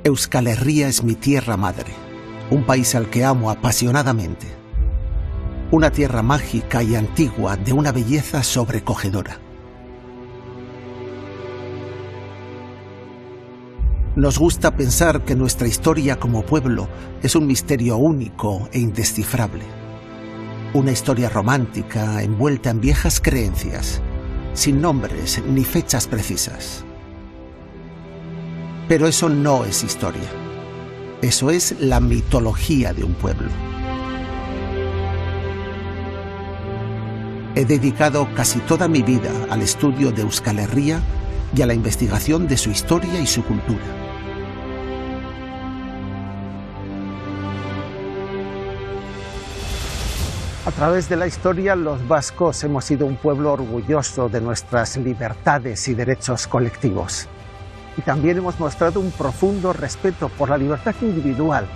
Euskal Herria es mi tierra madre, un país al que amo apasionadamente. Una tierra mágica y antigua de una belleza sobrecogedora. Nos gusta pensar que nuestra historia como pueblo es un misterio único e indescifrable. Una historia romántica envuelta en viejas creencias, sin nombres ni fechas precisas. Pero eso no es historia. Eso es la mitología de un pueblo. He dedicado casi toda mi vida al estudio de Euskal Herria y a la investigación de su historia y su cultura. A través de la historia, los vascos hemos sido un pueblo orgulloso de nuestras libertades y derechos colectivos. Y también hemos mostrado un profundo respeto por la libertad individual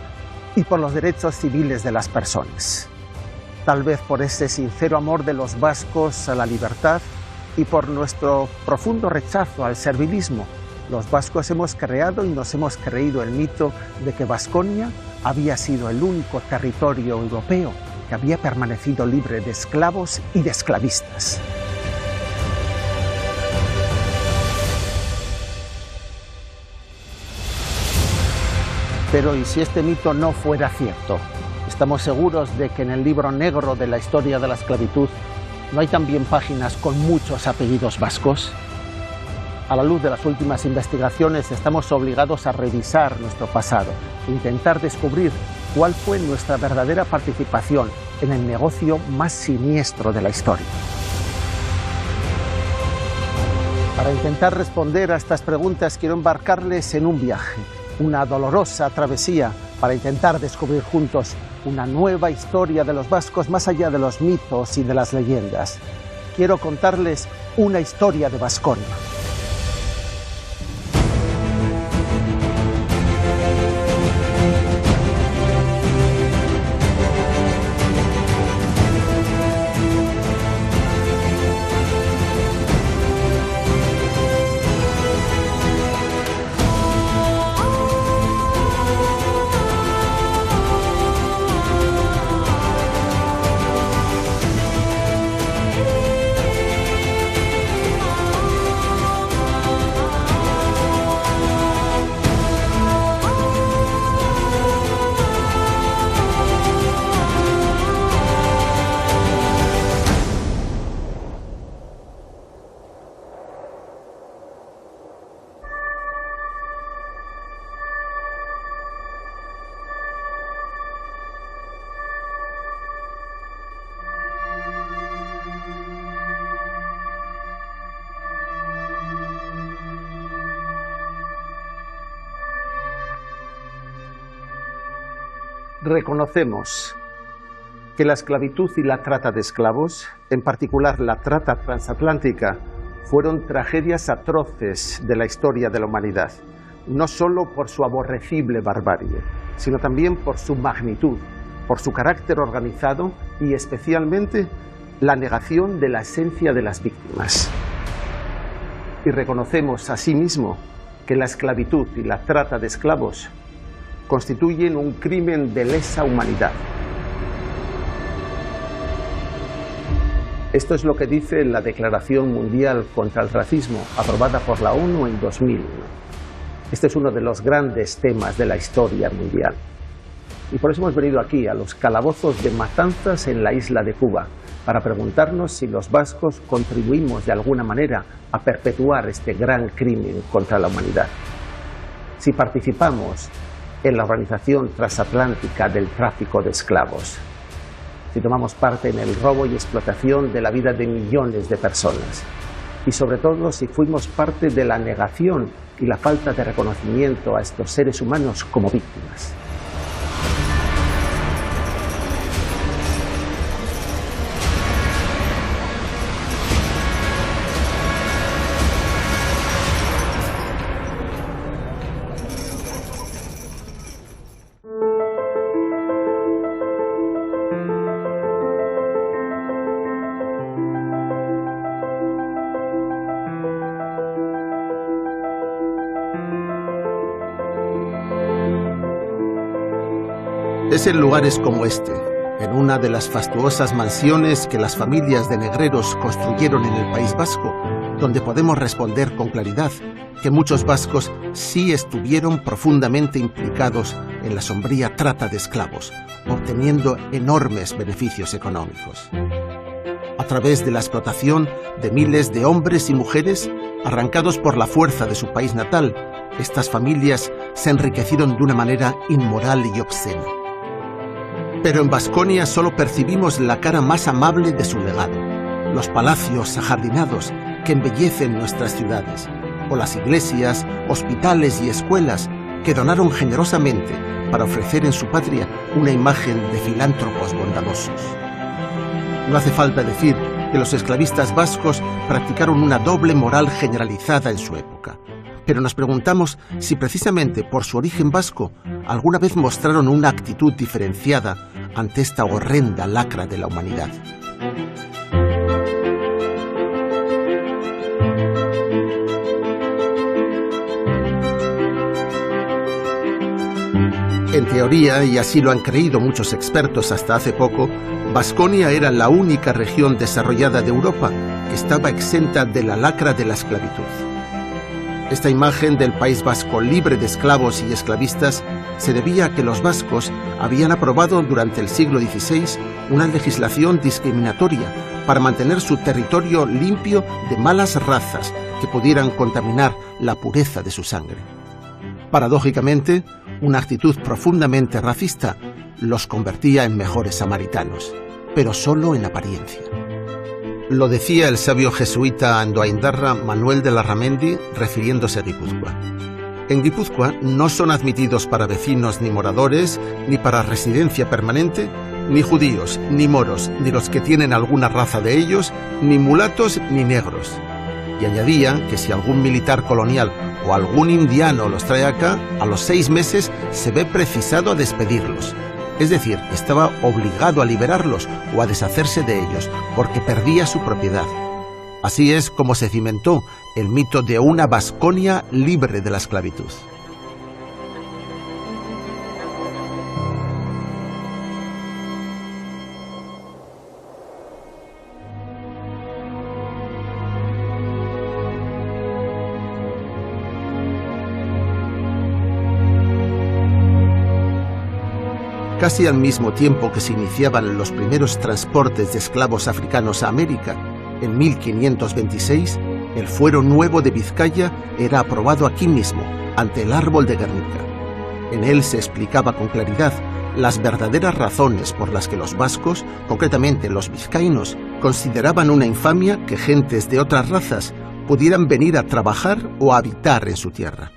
y por los derechos civiles de las personas. Tal vez por ese sincero amor de los vascos a la libertad y por nuestro profundo rechazo al servilismo, los vascos hemos creado y nos hemos creído el mito de que Baskonia había sido el único territorio europeo que había permanecido libre de esclavos y de esclavistas. Pero ¿y si este mito no fuera cierto? ¿Estamos seguros de que en el libro negro de la historia de la esclavitud no hay también páginas con muchos apellidos vascos? A la luz de las últimas investigaciones estamos obligados a revisar nuestro pasado e intentar descubrir cuál fue nuestra verdadera participación en el negocio más siniestro de la historia. Para intentar responder a estas preguntas quiero embarcarles en un viaje, una dolorosa travesía para intentar descubrir juntos una nueva historia de los vascos más allá de los mitos y de las leyendas. Quiero contarles una historia de Baskonia. Reconocemos que la esclavitud y la trata de esclavos, en particular la trata transatlántica, fueron tragedias atroces de la historia de la humanidad, no solo por su aborrecible barbarie, sino también por su magnitud, por su carácter organizado y especialmente la negación de la esencia de las víctimas. Y reconocemos asimismo que la esclavitud y la trata de esclavos constituyen un crimen de lesa humanidad. Esto es lo que dice la Declaración Mundial contra el Racismo, aprobada por la ONU en 2001. Este es uno de los grandes temas de la historia mundial. Y por eso hemos venido aquí, a los calabozos de Matanzas en la isla de Cuba, para preguntarnos si los vascos contribuimos de alguna manera a perpetuar este gran crimen contra la humanidad. Si participamos en la organización transatlántica del tráfico de esclavos, si tomamos parte en el robo y explotación de la vida de millones de personas, y sobre todo si fuimos parte de la negación y la falta de reconocimiento a estos seres humanos como víctimas. Es en lugares como este, en una de las fastuosas mansiones que las familias de negreros construyeron en el País Vasco, donde podemos responder con claridad que muchos vascos sí estuvieron profundamente implicados en la sombría trata de esclavos, obteniendo enormes beneficios económicos. A través de la explotación de miles de hombres y mujeres, arrancados por la fuerza de su país natal, estas familias se enriquecieron de una manera inmoral y obscena. Pero en Baskonia solo percibimos la cara más amable de su legado, los palacios ajardinados que embellecen nuestras ciudades, o las iglesias, hospitales y escuelas que donaron generosamente para ofrecer en su patria una imagen de filántropos bondadosos. No hace falta decir que los esclavistas vascos practicaron una doble moral generalizada en su época, pero nos preguntamos si precisamente por su origen vasco alguna vez mostraron una actitud diferenciada ante esta horrenda lacra de la humanidad. En teoría, y así lo han creído muchos expertos hasta hace poco, Baskonia era la única región desarrollada de Europa que estaba exenta de la lacra de la esclavitud. Esta imagen del País Vasco libre de esclavos y esclavistas se debía a que los vascos habían aprobado durante el siglo XVI una legislación discriminatoria para mantener su territorio limpio de malas razas que pudieran contaminar la pureza de su sangre. Paradójicamente, una actitud profundamente racista los convertía en mejores samaritanos, pero solo en apariencia. Lo decía el sabio jesuita andoaindarra Manuel de Larramendi refiriéndose a Guipúzcoa. En Guipúzcoa no son admitidos para vecinos ni moradores, ni para residencia permanente, ni judíos, ni moros, ni los que tienen alguna raza de ellos, ni mulatos ni negros. Y añadía que si algún militar colonial o algún indiano los trae acá, a los 6 meses se ve precisado a despedirlos. Es decir, estaba obligado a liberarlos o a deshacerse de ellos, porque perdía su propiedad. Así es como se cimentó el mito de una Baskonia libre de la esclavitud. Casi al mismo tiempo que se iniciaban los primeros transportes de esclavos africanos a América, en 1526, el fuero nuevo de Vizcaya era aprobado aquí mismo, ante el árbol de Guernica. En él se explicaba con claridad las verdaderas razones por las que los vascos, concretamente los vizcaínos, consideraban una infamia que gentes de otras razas pudieran venir a trabajar o a habitar en su tierra.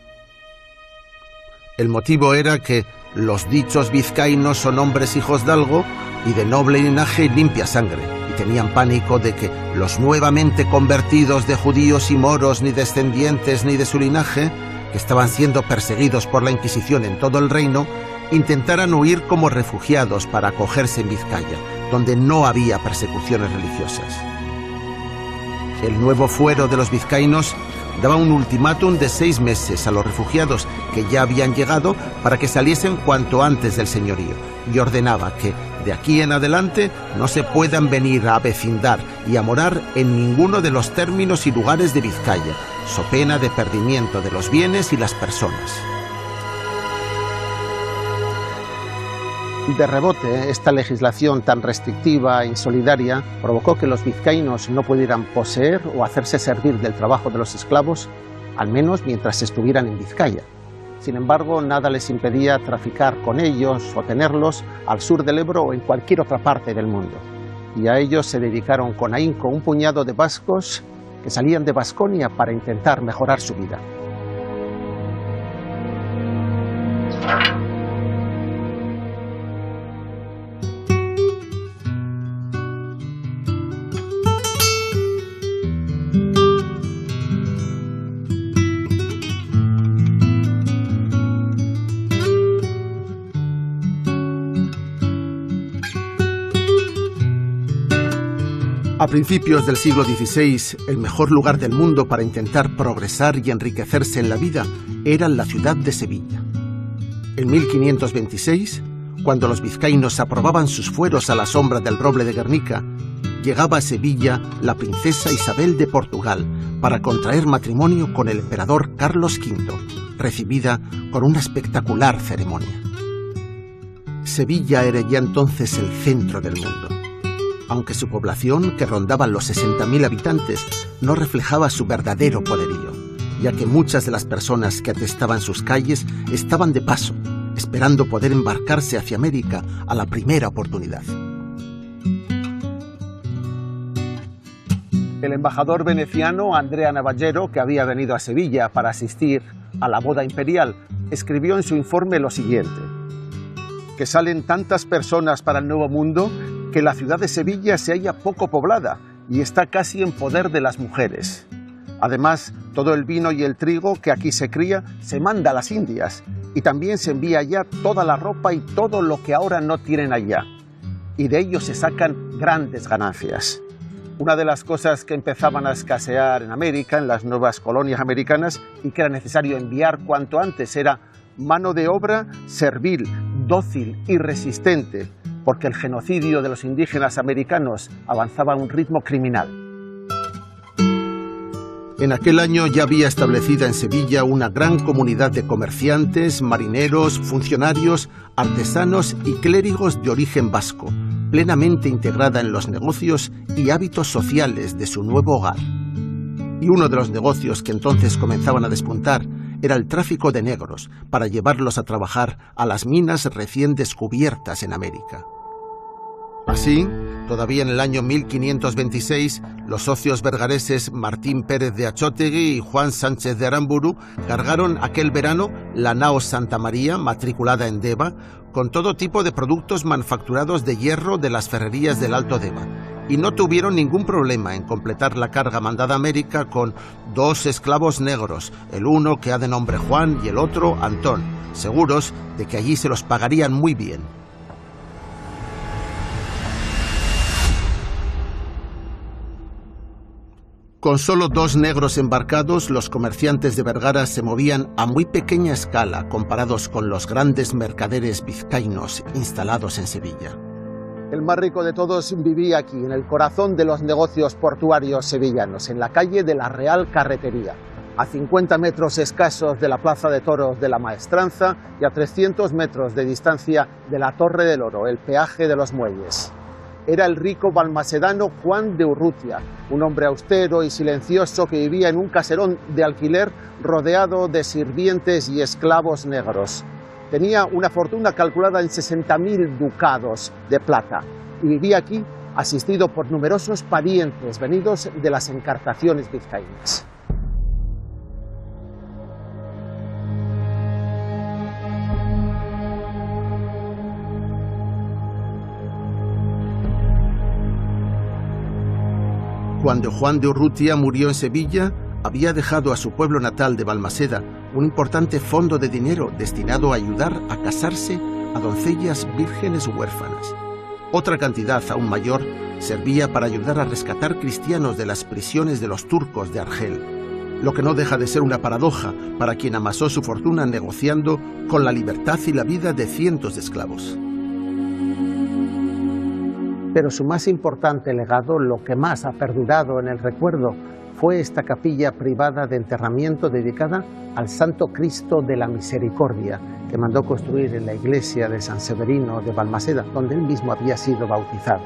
El motivo era que los dichos vizcaínos son hombres hijos de algo y de noble linaje y limpia sangre, y tenían pánico de que los nuevamente convertidos de judíos y moros, ni descendientes ni de su linaje, que estaban siendo perseguidos por la Inquisición en todo el reino, intentaran huir como refugiados para acogerse en Vizcaya, donde no había persecuciones religiosas. El nuevo fuero de los vizcaínos daba un ultimátum de 6 meses a los refugiados que ya habían llegado para que saliesen cuanto antes del señorío, y ordenaba que de aquí en adelante no se puedan venir a avecindar y a morar en ninguno de los términos y lugares de Vizcaya, so pena de perdimiento de los bienes y las personas. De rebote, esta legislación tan restrictiva e insolidaria provocó que los vizcaínos no pudieran poseer o hacerse servir del trabajo de los esclavos, al menos mientras estuvieran en Vizcaya. Sin embargo, nada les impedía traficar con ellos o tenerlos al sur del Ebro o en cualquier otra parte del mundo. Y a ellos se dedicaron con ahínco un puñado de vascos que salían de Baskonia para intentar mejorar su vida. A principios del siglo XVI, el mejor lugar del mundo para intentar progresar y enriquecerse en la vida era la ciudad de Sevilla. En 1526, cuando los vizcaínos aprobaban sus fueros a la sombra del roble de Guernica, llegaba a Sevilla la princesa Isabel de Portugal para contraer matrimonio con el emperador Carlos V, recibida con una espectacular ceremonia. Sevilla era ya entonces el centro del mundo, aunque su población, que rondaba los 60.000 habitantes, no reflejaba su verdadero poderío, ya que muchas de las personas que atestaban sus calles estaban de paso, esperando poder embarcarse hacia América a la primera oportunidad. El embajador veneciano Andrea Navallero, que había venido a Sevilla para asistir a la boda imperial, escribió en su informe lo siguiente: que salen tantas personas para el Nuevo Mundo que la ciudad de Sevilla se halla poco poblada y está casi en poder de las mujeres. Además, todo el vino y el trigo que aquí se cría se manda a las Indias y también se envía allá toda la ropa y todo lo que ahora no tienen allá. Y de ello se sacan grandes ganancias. Una de las cosas que empezaban a escasear en América, en las nuevas colonias americanas, y que era necesario enviar cuanto antes, era mano de obra servil, dócil y resistente, porque el genocidio de los indígenas americanos avanzaba a un ritmo criminal. En aquel año ya había establecida en Sevilla una gran comunidad de comerciantes, marineros, funcionarios, artesanos y clérigos de origen vasco, plenamente integrada en los negocios y hábitos sociales de su nuevo hogar. Y uno de los negocios que entonces comenzaban a despuntar era el tráfico de negros para llevarlos a trabajar a las minas recién descubiertas en América. Así, todavía en el año 1526, los socios bergareses Martín Pérez de Achótegui y Juan Sánchez de Aramburu cargaron aquel verano la nao Santa María, matriculada en Deva, con todo tipo de productos manufacturados de hierro de las ferrerías del Alto Deva, y no tuvieron ningún problema en completar la carga mandada a América con 2 esclavos negros, el uno que ha de nombre Juan y el otro Antón, seguros de que allí se los pagarían muy bien. Con solo 2 negros embarcados, los comerciantes de Vergara se movían a muy pequeña escala comparados con los grandes mercaderes vizcaínos instalados en Sevilla. El más rico de todos vivía aquí, en el corazón de los negocios portuarios sevillanos, en la calle de la Real Carretería, a 50 metros escasos de la Plaza de Toros de la Maestranza y a 300 metros de distancia de la Torre del Oro, el peaje de los muelles. Era el rico balmasedano Juan de Urrutia, un hombre austero y silencioso que vivía en un caserón de alquiler rodeado de sirvientes y esclavos negros. Tenía una fortuna calculada en 60.000 ducados de plata y vivía aquí asistido por numerosos parientes venidos de las encartaciones vizcaínas. Cuando Juan de Urrutia murió en Sevilla, había dejado a su pueblo natal de Balmaseda un importante fondo de dinero destinado a ayudar a casarse a doncellas vírgenes huérfanas. Otra cantidad aún mayor servía para ayudar a rescatar cristianos de las prisiones de los turcos de Argel, lo que no deja de ser una paradoja para quien amasó su fortuna negociando con la libertad y la vida de cientos de esclavos. Pero su más importante legado, lo que más ha perdurado en el recuerdo, fue esta capilla privada de enterramiento dedicada al Santo Cristo de la Misericordia, que mandó construir en la iglesia de San Severino de Balmaseda, donde él mismo había sido bautizado.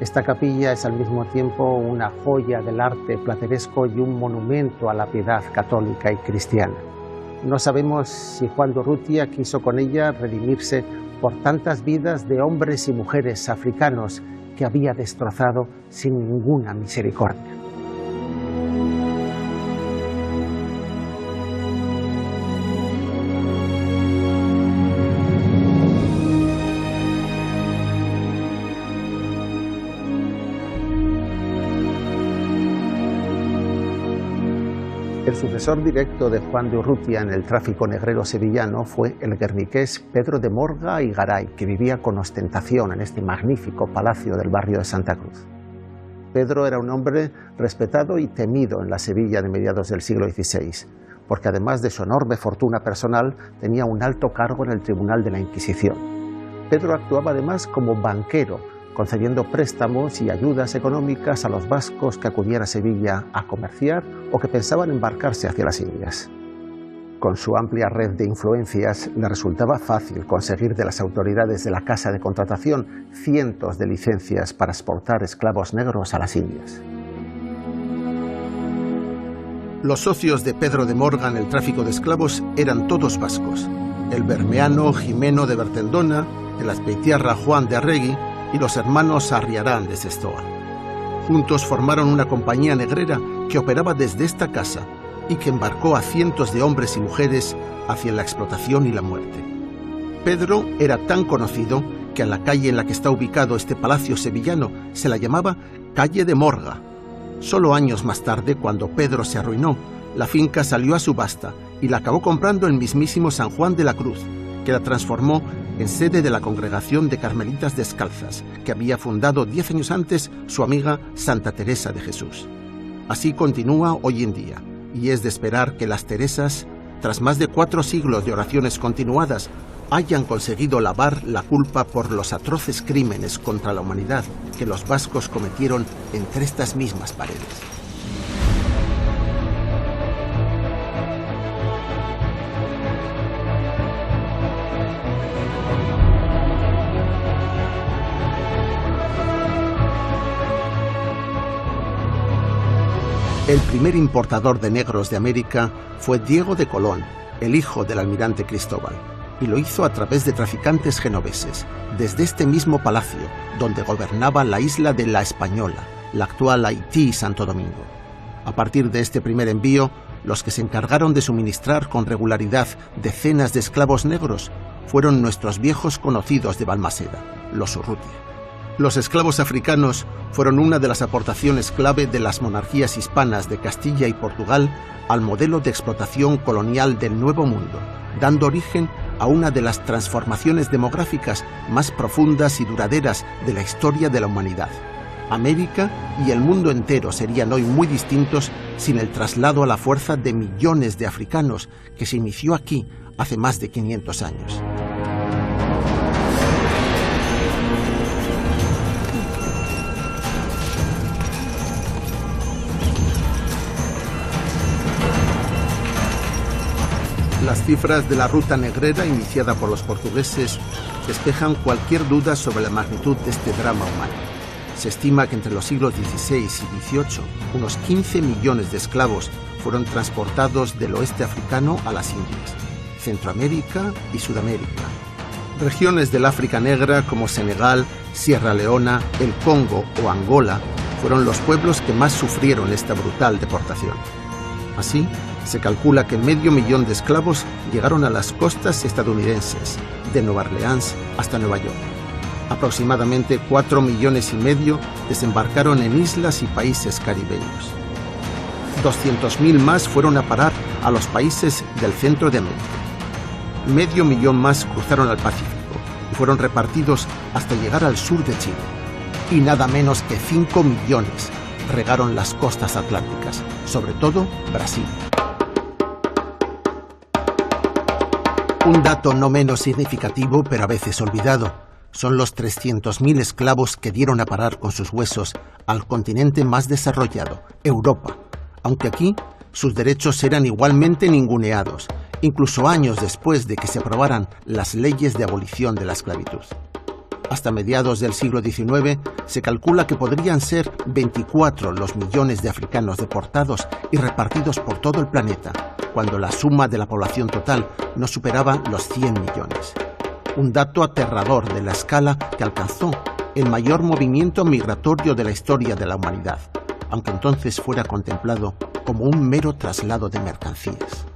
Esta capilla es al mismo tiempo una joya del arte plateresco y un monumento a la piedad católica y cristiana. No sabemos si Juan de Urrutia quiso con ella redimirse por tantas vidas de hombres y mujeres africanos que había destrozado sin ninguna misericordia. El sucesor directo de Juan de Urrutia en el tráfico negrero sevillano fue el guerniqués Pedro de Morga y Garay, que vivía con ostentación en este magnífico palacio del barrio de Santa Cruz. Pedro era un hombre respetado y temido en la Sevilla de mediados del siglo XVI, porque además de su enorme fortuna personal, tenía un alto cargo en el Tribunal de la Inquisición. Pedro actuaba además como banquero, concediendo préstamos y ayudas económicas a los vascos que acudían a Sevilla a comerciar o que pensaban embarcarse hacia las Indias. Con su amplia red de influencias, le resultaba fácil conseguir de las autoridades de la Casa de Contratación cientos de licencias para exportar esclavos negros a las Indias. Los socios de Pedro de Morga en el tráfico de esclavos eran todos vascos: el bermeano Jimeno de Bertendona, el azpeitiarra Juan de Arregui y los hermanos Arriarán de Sestoa. Juntos formaron una compañía negrera que operaba desde esta casa y que embarcó a cientos de hombres y mujeres hacia la explotación y la muerte. Pedro era tan conocido que a la calle en la que está ubicado este palacio sevillano se la llamaba Calle de Morga. Solo años más tarde, cuando Pedro se arruinó, la finca salió a subasta y la acabó comprando el mismísimo San Juan de la Cruz, que la transformó en sede de la Congregación de Carmelitas Descalzas, que había fundado 10 años antes su amiga Santa Teresa de Jesús. Así continúa hoy en día, y es de esperar que las Teresas, tras más de 4 siglos de oraciones continuadas, hayan conseguido lavar la culpa por los atroces crímenes contra la humanidad que los vascos cometieron entre estas mismas paredes. El primer importador de negros de América fue Diego de Colón, el hijo del almirante Cristóbal, y lo hizo a través de traficantes genoveses, desde este mismo palacio, donde gobernaba la isla de La Española, la actual Haití y Santo Domingo. A partir de este primer envío, los que se encargaron de suministrar con regularidad decenas de esclavos negros fueron nuestros viejos conocidos de Balmaseda, los Urrutia. Los esclavos africanos fueron una de las aportaciones clave de las monarquías hispanas de Castilla y Portugal al modelo de explotación colonial del Nuevo Mundo, dando origen a una de las transformaciones demográficas más profundas y duraderas de la historia de la humanidad. América y el mundo entero serían hoy muy distintos sin el traslado a la fuerza de millones de africanos que se inició aquí hace más de 500 años. Las cifras de la ruta negrera iniciada por los portugueses despejan cualquier duda sobre la magnitud de este drama humano. Se estima que entre los siglos XVI y XVIII, unos 15 millones de esclavos fueron transportados del oeste africano a las Indias, Centroamérica y Sudamérica. Regiones del África Negra como Senegal, Sierra Leona, el Congo o Angola fueron los pueblos que más sufrieron esta brutal deportación. Así, se calcula que 500.000 de esclavos llegaron a las costas estadounidenses, de Nueva Orleans hasta Nueva York. Aproximadamente 4,5 millones desembarcaron en islas y países caribeños. 200.000 más fueron a parar a los países del centro de América. 500.000 más cruzaron al Pacífico y fueron repartidos hasta llegar al sur de Chile. Y nada menos que 5 millones regaron las costas atlánticas, sobre todo Brasil. Un dato no menos significativo, pero a veces olvidado, son los 300.000 esclavos que dieron a parar con sus huesos al continente más desarrollado, Europa, aunque aquí sus derechos eran igualmente ninguneados, incluso años después de que se aprobaran las leyes de abolición de la esclavitud. Hasta mediados del siglo XIX se calcula que podrían ser 24 los millones de africanos deportados y repartidos por todo el planeta, cuando la suma de la población total no superaba los 100 millones. Un dato aterrador de la escala que alcanzó el mayor movimiento migratorio de la historia de la humanidad, aunque entonces fuera contemplado como un mero traslado de mercancías.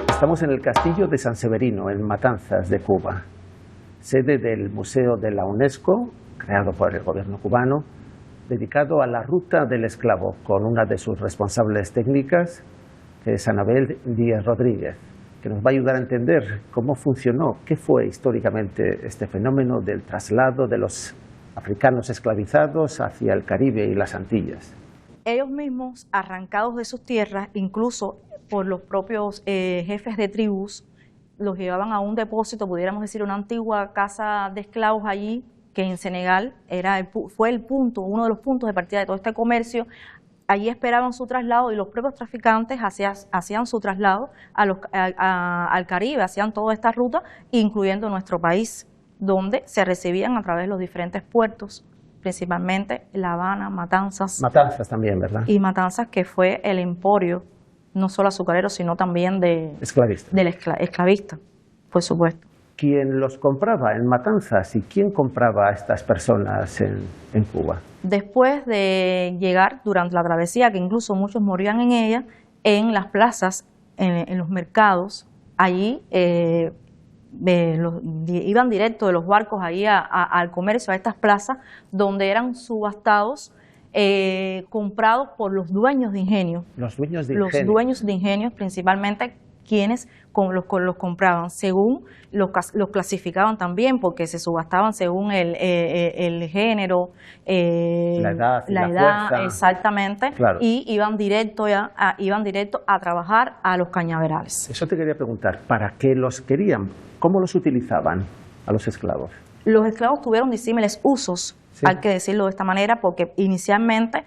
Estamos en el Castillo de San Severino, en Matanzas de Cuba, sede del Museo de la UNESCO, creado por el gobierno cubano, dedicado a la ruta del esclavo, con una de sus responsables técnicas, que es Anabel Díaz Rodríguez, que nos va a ayudar a entender cómo funcionó, qué fue históricamente este fenómeno del traslado de los africanos esclavizados hacia el Caribe y las Antillas. Ellos mismos, arrancados de sus tierras, incluso por los propios jefes de tribus, los llevaban a un depósito, pudiéramos decir una antigua casa de esclavos allí, que en Senegal fue el punto, uno de los puntos de partida de todo este comercio. Allí esperaban su traslado y los propios traficantes hacían su traslado al Caribe, hacían toda esta ruta, incluyendo nuestro país, donde se recibían a través de los diferentes puertos, principalmente La Habana, Matanzas. Matanzas también, ¿verdad? Y Matanzas, que fue el emporio, no solo azucarero, sino también del esclavista, por supuesto. ¿Quién los compraba en Matanzas y quién compraba a estas personas en Cuba? Después de llegar durante la travesía, que incluso muchos morían en ella, en las plazas, en los mercados, allí iban directo de los barcos ahí al comercio, a estas plazas, donde eran subastados, comprados por los dueños de ingenios. Los dueños de ingenios. Los dueños de ingenios, principalmente quienes los compraban, según los clasificaban también, porque se subastaban según el género, la edad, fuerza. Exactamente, claro. Y iban directo a trabajar a los cañaverales. Eso te quería preguntar, ¿para qué los querían? ¿Cómo los utilizaban a los esclavos? Los esclavos tuvieron disímiles usos, ¿sí? Hay que decirlo de esta manera, porque inicialmente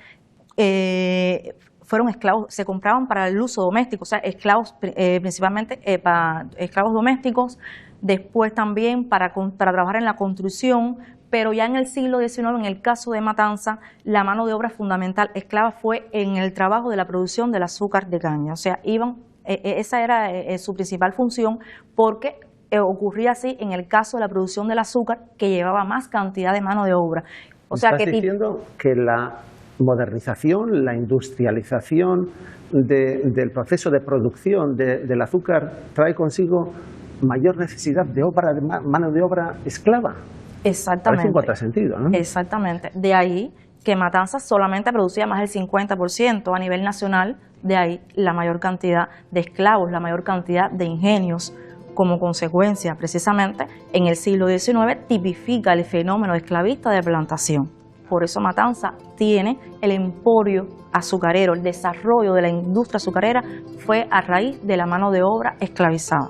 fueron esclavos, se compraban para el uso doméstico, o sea, esclavos principalmente para esclavos domésticos, después también para trabajar en la construcción, pero ya en el siglo XIX, en el caso de Matanza, la mano de obra fundamental esclava fue en el trabajo de la producción del azúcar de caña, o sea, esa era su principal función, porque ocurría así en el caso de la producción del azúcar, que llevaba más cantidad de mano de obra. O sea, ¿estás diciendo que la modernización, la industrialización del proceso de producción del azúcar trae consigo mayor necesidad de mano de obra esclava? Exactamente. Parece un contrasentido, ¿no? Exactamente. De ahí que Matanzas solamente producía más del 50% a nivel nacional, de ahí la mayor cantidad de esclavos, la mayor cantidad de ingenios. Como consecuencia, precisamente, en el siglo XIX tipifica el fenómeno esclavista de plantación. Por eso Matanzas tiene el emporio azucarero, el desarrollo de la industria azucarera fue a raíz de la mano de obra esclavizada.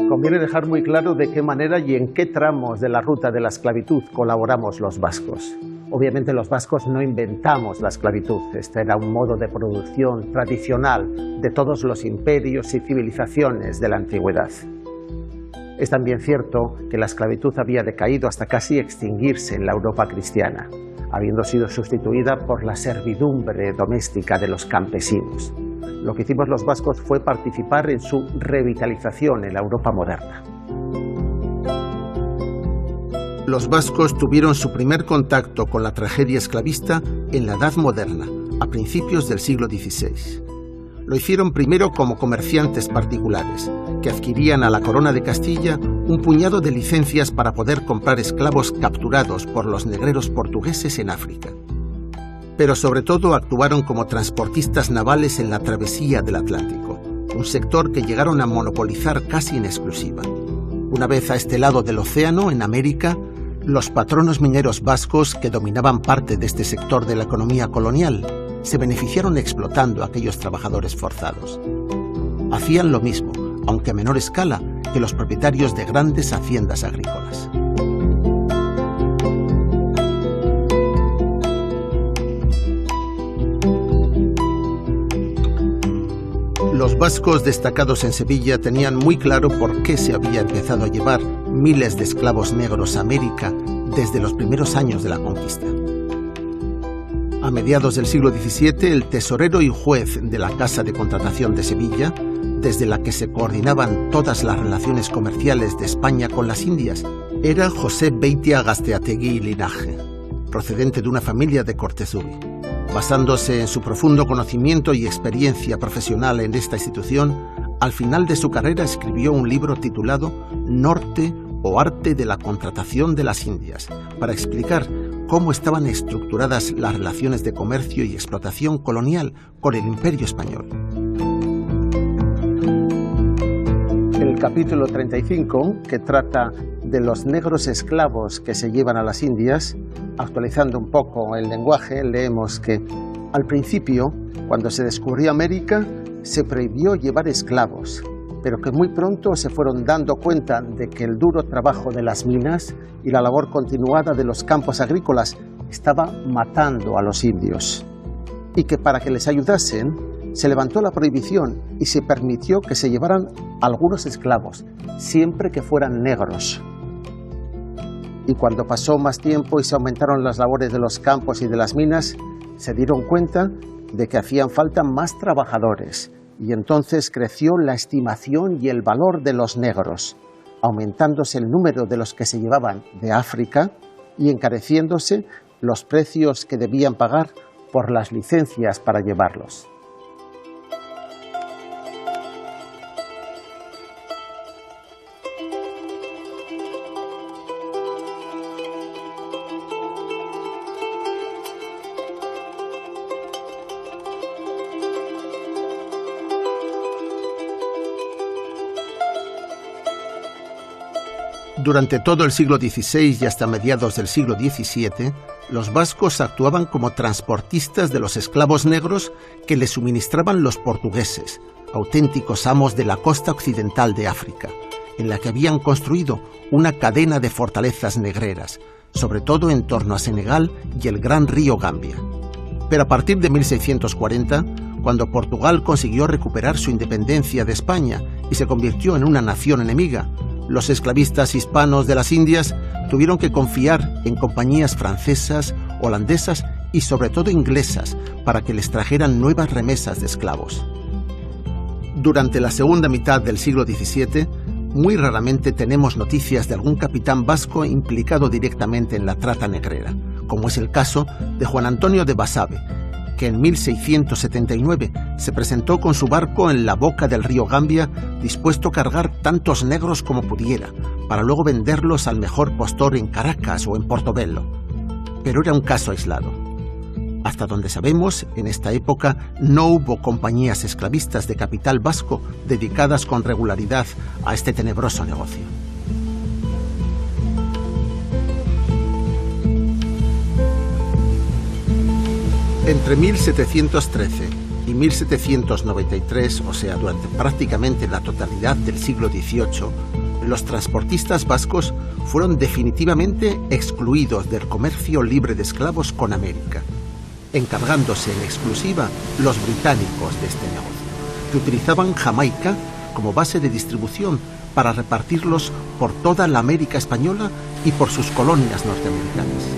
Conviene dejar muy claro de qué manera y en qué tramos de la ruta de la esclavitud colaboramos los vascos. Obviamente los vascos no inventamos la esclavitud, este era un modo de producción tradicional de todos los imperios y civilizaciones de la antigüedad. Es también cierto que la esclavitud había decaído hasta casi extinguirse en la Europa cristiana, habiendo sido sustituida por la servidumbre doméstica de los campesinos. Lo que hicimos los vascos fue participar en su revitalización en la Europa moderna. Los vascos tuvieron su primer contacto con la tragedia esclavista en la Edad Moderna, a principios del siglo XVI. Lo hicieron primero como comerciantes particulares, que adquirían a la Corona de Castilla un puñado de licencias para poder comprar esclavos capturados por los negreros portugueses en África. Pero sobre todo actuaron como transportistas navales en la travesía del Atlántico, un sector que llegaron a monopolizar casi en exclusiva. Una vez a este lado del océano, en América, los patronos mineros vascos que dominaban parte de este sector de la economía colonial se beneficiaron explotando a aquellos trabajadores forzados. Hacían lo mismo, aunque a menor escala, que los propietarios de grandes haciendas agrícolas. Los vascos destacados en Sevilla tenían muy claro por qué se había empezado a llevar miles de esclavos negros a América desde los primeros años de la conquista. A mediados del siglo XVII, el tesorero y juez de la Casa de Contratación de Sevilla, desde la que se coordinaban todas las relaciones comerciales de España con las Indias, era José Beitia Gazteategui y Linaje, procedente de una familia de Cortezubi. Basándose en su profundo conocimiento y experiencia profesional en esta institución, al final de su carrera escribió un libro titulado Norte o Arte de la Contratación de las Indias, para explicar cómo estaban estructuradas las relaciones de comercio y explotación colonial con el Imperio Español. El capítulo 35, que trata de los negros esclavos que se llevan a las Indias, actualizando un poco el lenguaje, leemos que al principio, cuando se descubrió América, se prohibió llevar esclavos, pero que muy pronto se fueron dando cuenta de que el duro trabajo de las minas y la labor continuada de los campos agrícolas estaba matando a los indios, y que para que les ayudasen se levantó la prohibición y se permitió que se llevaran algunos esclavos, siempre que fueran negros. Y cuando pasó más tiempo y se aumentaron las labores de los campos y de las minas, se dieron cuenta de que hacían falta más trabajadores, y entonces creció la estimación y el valor de los negros, aumentándose el número de los que se llevaban de África y encareciéndose los precios que debían pagar por las licencias para llevarlos. Durante todo el siglo XVI y hasta mediados del siglo XVII, los vascos actuaban como transportistas de los esclavos negros que les suministraban los portugueses, auténticos amos de la costa occidental de África, en la que habían construido una cadena de fortalezas negreras, sobre todo en torno a Senegal y el gran río Gambia. Pero a partir de 1640, cuando Portugal consiguió recuperar su independencia de España y se convirtió en una nación enemiga, los esclavistas hispanos de las Indias tuvieron que confiar en compañías francesas, holandesas y sobre todo inglesas para que les trajeran nuevas remesas de esclavos. Durante la segunda mitad del siglo XVII, muy raramente tenemos noticias de algún capitán vasco implicado directamente en la trata negrera, como es el caso de Juan Antonio de Basabe, que en 1679 se presentó con su barco en la boca del río Gambia, dispuesto a cargar tantos negros como pudiera, para luego venderlos al mejor postor en Caracas o en Portobelo. Pero era un caso aislado. Hasta donde sabemos, en esta época no hubo compañías esclavistas de capital vasco dedicadas con regularidad a este tenebroso negocio. Entre 1713 y 1793, o sea, durante prácticamente la totalidad del siglo XVIII, los transportistas vascos fueron definitivamente excluidos del comercio libre de esclavos con América, encargándose en exclusiva los británicos de este negocio, que utilizaban Jamaica como base de distribución para repartirlos por toda la América española y por sus colonias norteamericanas.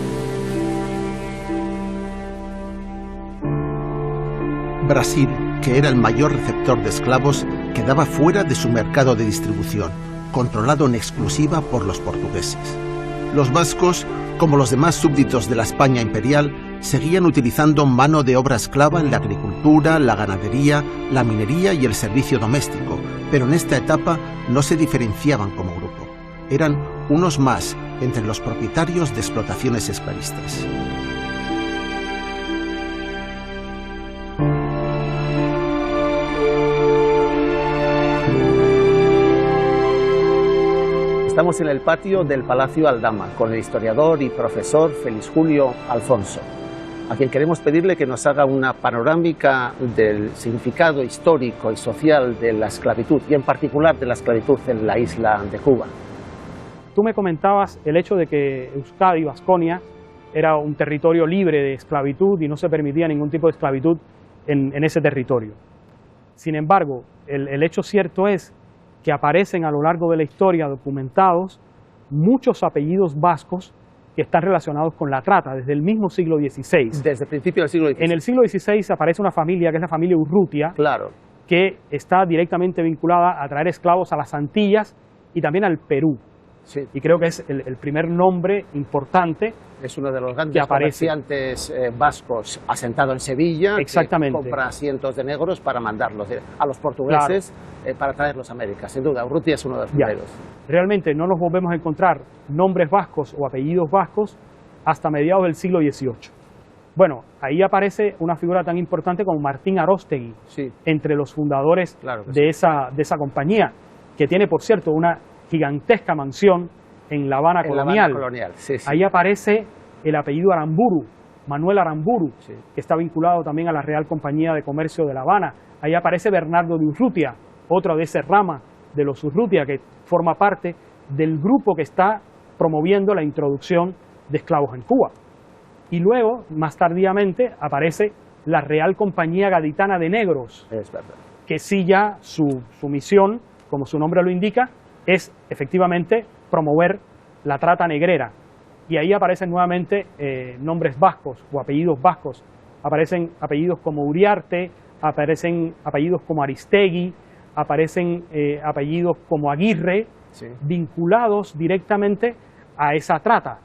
Brasil, que era el mayor receptor de esclavos, quedaba fuera de su mercado de distribución, controlado en exclusiva por los portugueses. Los vascos, como los demás súbditos de la España imperial, seguían utilizando mano de obra esclava en la agricultura, la ganadería, la minería y el servicio doméstico, pero en esta etapa no se diferenciaban como grupo. Eran unos más entre los propietarios de explotaciones esclavistas. Estamos en el patio del Palacio Aldama con el historiador y profesor Félix Julio Alfonso, a quien queremos pedirle que nos haga una panorámica del significado histórico y social de la esclavitud, y en particular de la esclavitud en la isla de Cuba. Tú me comentabas el hecho de que Euskadi, Vasconia, era un territorio libre de esclavitud y no se permitía ningún tipo de esclavitud en ese territorio. Sin embargo, el hecho cierto es que aparecen a lo largo de la historia documentados muchos apellidos vascos que están relacionados con la trata, desde el mismo siglo XVI. Desde el principio del siglo XVI. En el siglo XVI aparece una familia, que es la familia Urrutia, claro, que está directamente vinculada a traer esclavos a las Antillas y también al Perú. Sí. Y creo que es el primer nombre importante Es uno de los grandes comerciantes vascos asentado en Sevilla, exactamente, que compra cientos de negros para mandarlos a los portugueses, claro, para traerlos a América. Sin duda, Urrutia es uno de los primeros. Realmente no nos volvemos a encontrar nombres vascos o apellidos vascos hasta mediados del siglo XVIII. Bueno, ahí aparece una figura tan importante como Martín Aróstegui, sí, entre los fundadores, claro, de esa compañía, que tiene, por cierto, una gigantesca mansión en La Habana colonial. Sí, sí. Ahí aparece el apellido Aramburu, Manuel Aramburu, sí, que está vinculado también a la Real Compañía de Comercio de La Habana. Ahí aparece Bernardo de Urrutia, otra de esa rama de los Urrutia, que forma parte del grupo que está promoviendo la introducción de esclavos en Cuba. Y luego, más tardíamente, aparece la Real Compañía Gaditana de Negros, es verdad, que sí ya su misión, como su nombre lo indica, es efectivamente promover la trata negrera. Y ahí aparecen nuevamente nombres vascos o apellidos vascos. Aparecen apellidos como Uriarte, aparecen apellidos como Aristegui, aparecen apellidos como Aguirre, sí, vinculados directamente a esa trata,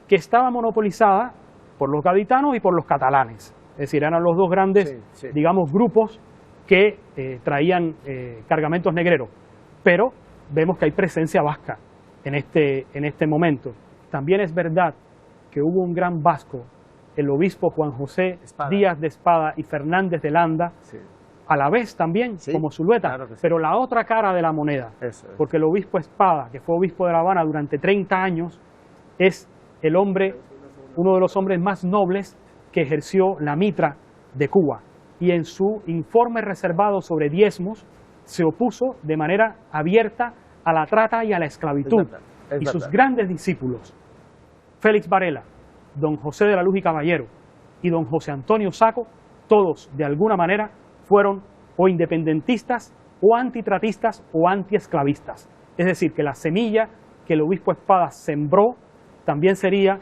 que estaba monopolizada por los gaditanos y por los catalanes. Es decir, eran los dos grandes, sí, sí, digamos, grupos que traían cargamentos negreros. Pero vemos que hay presencia vasca en este momento. También es verdad que hubo un gran vasco, el obispo Juan José Díaz de Espada y Fernández de Landa, sí, a la vez también, sí, como Zulueta, claro sí, pero la otra cara de la moneda, porque el obispo Espada, que fue obispo de La Habana durante 30 años, es el hombre, uno de los hombres más nobles que ejerció la mitra de Cuba, y en su informe reservado sobre diezmos se opuso de manera abierta a la trata y a la esclavitud. Y sus grandes discípulos, Félix Varela, don José de la Luz y Caballero y don José Antonio Saco, todos de alguna manera fueron o independentistas o antitratistas o antiesclavistas. Es decir, que la semilla que el obispo Espada sembró también sería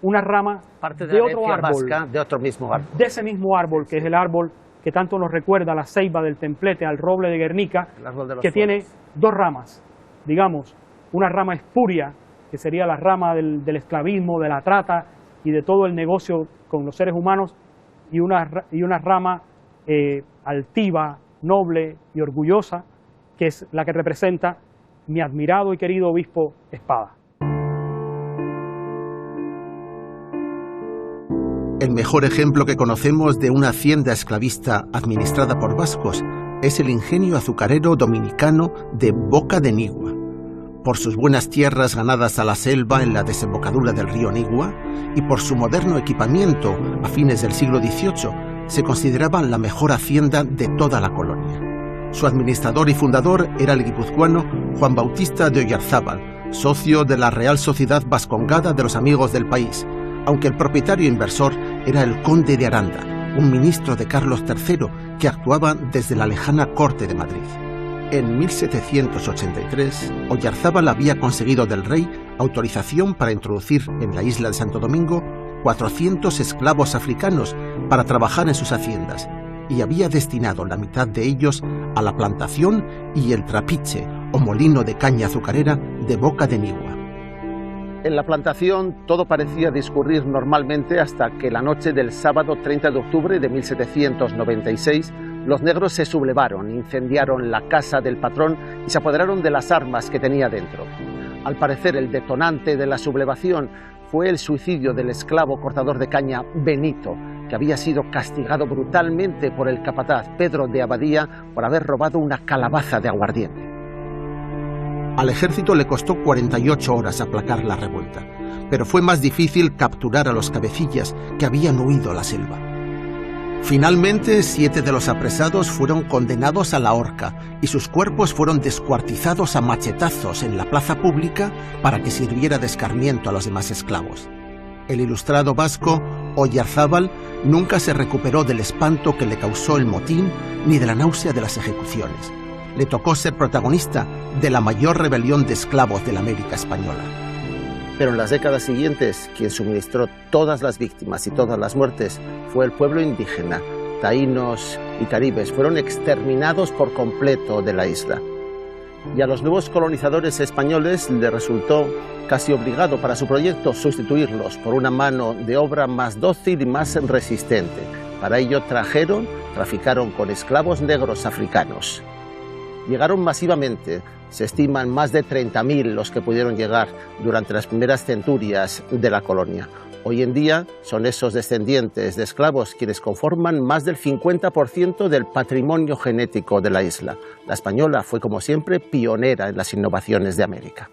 una rama parte de otro árbol, vasca, de otro mismo árbol. De ese mismo árbol, que es el árbol que tanto nos recuerda a la ceiba del templete, al roble de Guernica, que tiene dos ramas, digamos, una rama espuria, que sería la rama del esclavismo, de la trata y de todo el negocio con los seres humanos, y una rama altiva, noble y orgullosa, que es la que representa mi admirado y querido obispo Espada. El mejor ejemplo que conocemos de una hacienda esclavista administrada por vascos es el ingenio azucarero dominicano de Boca de Nigua. Por sus buenas tierras ganadas a la selva en la desembocadura del río Nigua y por su moderno equipamiento a fines del siglo XVIII, se consideraba la mejor hacienda de toda la colonia. Su administrador y fundador era el guipuzcoano Juan Bautista de Oyarzábal, socio de la Real Sociedad Vascongada de los Amigos del País, aunque el propietario inversor era el conde de Aranda, un ministro de Carlos III que actuaba desde la lejana corte de Madrid. En 1783, Oyarzábal había conseguido del rey autorización para introducir en la isla de Santo Domingo 400 esclavos africanos para trabajar en sus haciendas, y había destinado la mitad de ellos a la plantación y el trapiche o molino de caña azucarera de Boca de Nigua. En la plantación todo parecía discurrir normalmente hasta que la noche del sábado 30 de octubre de 1796 los negros se sublevaron, incendiaron la casa del patrón y se apoderaron de las armas que tenía dentro. Al parecer el detonante de la sublevación fue el suicidio del esclavo cortador de caña Benito, que había sido castigado brutalmente por el capataz Pedro de Abadía por haber robado una calabaza de aguardiente. Al ejército le costó 48 horas aplacar la revuelta, pero fue más difícil capturar a los cabecillas que habían huido a la selva. Finalmente, 7 de los apresados fueron condenados a la horca y sus cuerpos fueron descuartizados a machetazos en la plaza pública para que sirviera de escarmiento a los demás esclavos. El ilustrado vasco Oyarzábal nunca se recuperó del espanto que le causó el motín ni de la náusea de las ejecuciones. Le tocó ser protagonista de la mayor rebelión de esclavos de la América española. Pero en las décadas siguientes, quien suministró todas las víctimas y todas las muertes fue el pueblo indígena. Taínos y caribes fueron exterminados por completo de la isla. Y a los nuevos colonizadores españoles les resultó casi obligado para su proyecto sustituirlos por una mano de obra más dócil y más resistente. Para ello traficaron con esclavos negros africanos. Llegaron masivamente, se estiman más de 30.000 los que pudieron llegar durante las primeras centurias de la colonia. Hoy en día son esos descendientes de esclavos quienes conforman más del 50% del patrimonio genético de la isla. La española fue, como siempre, pionera en las innovaciones de América.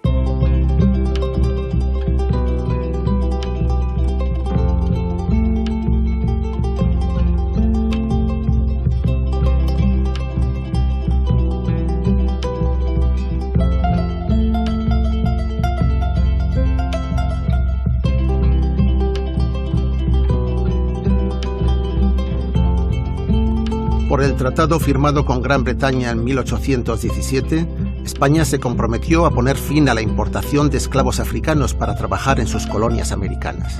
Por el tratado firmado con Gran Bretaña en 1817, España se comprometió a poner fin a la importación de esclavos africanos para trabajar en sus colonias americanas.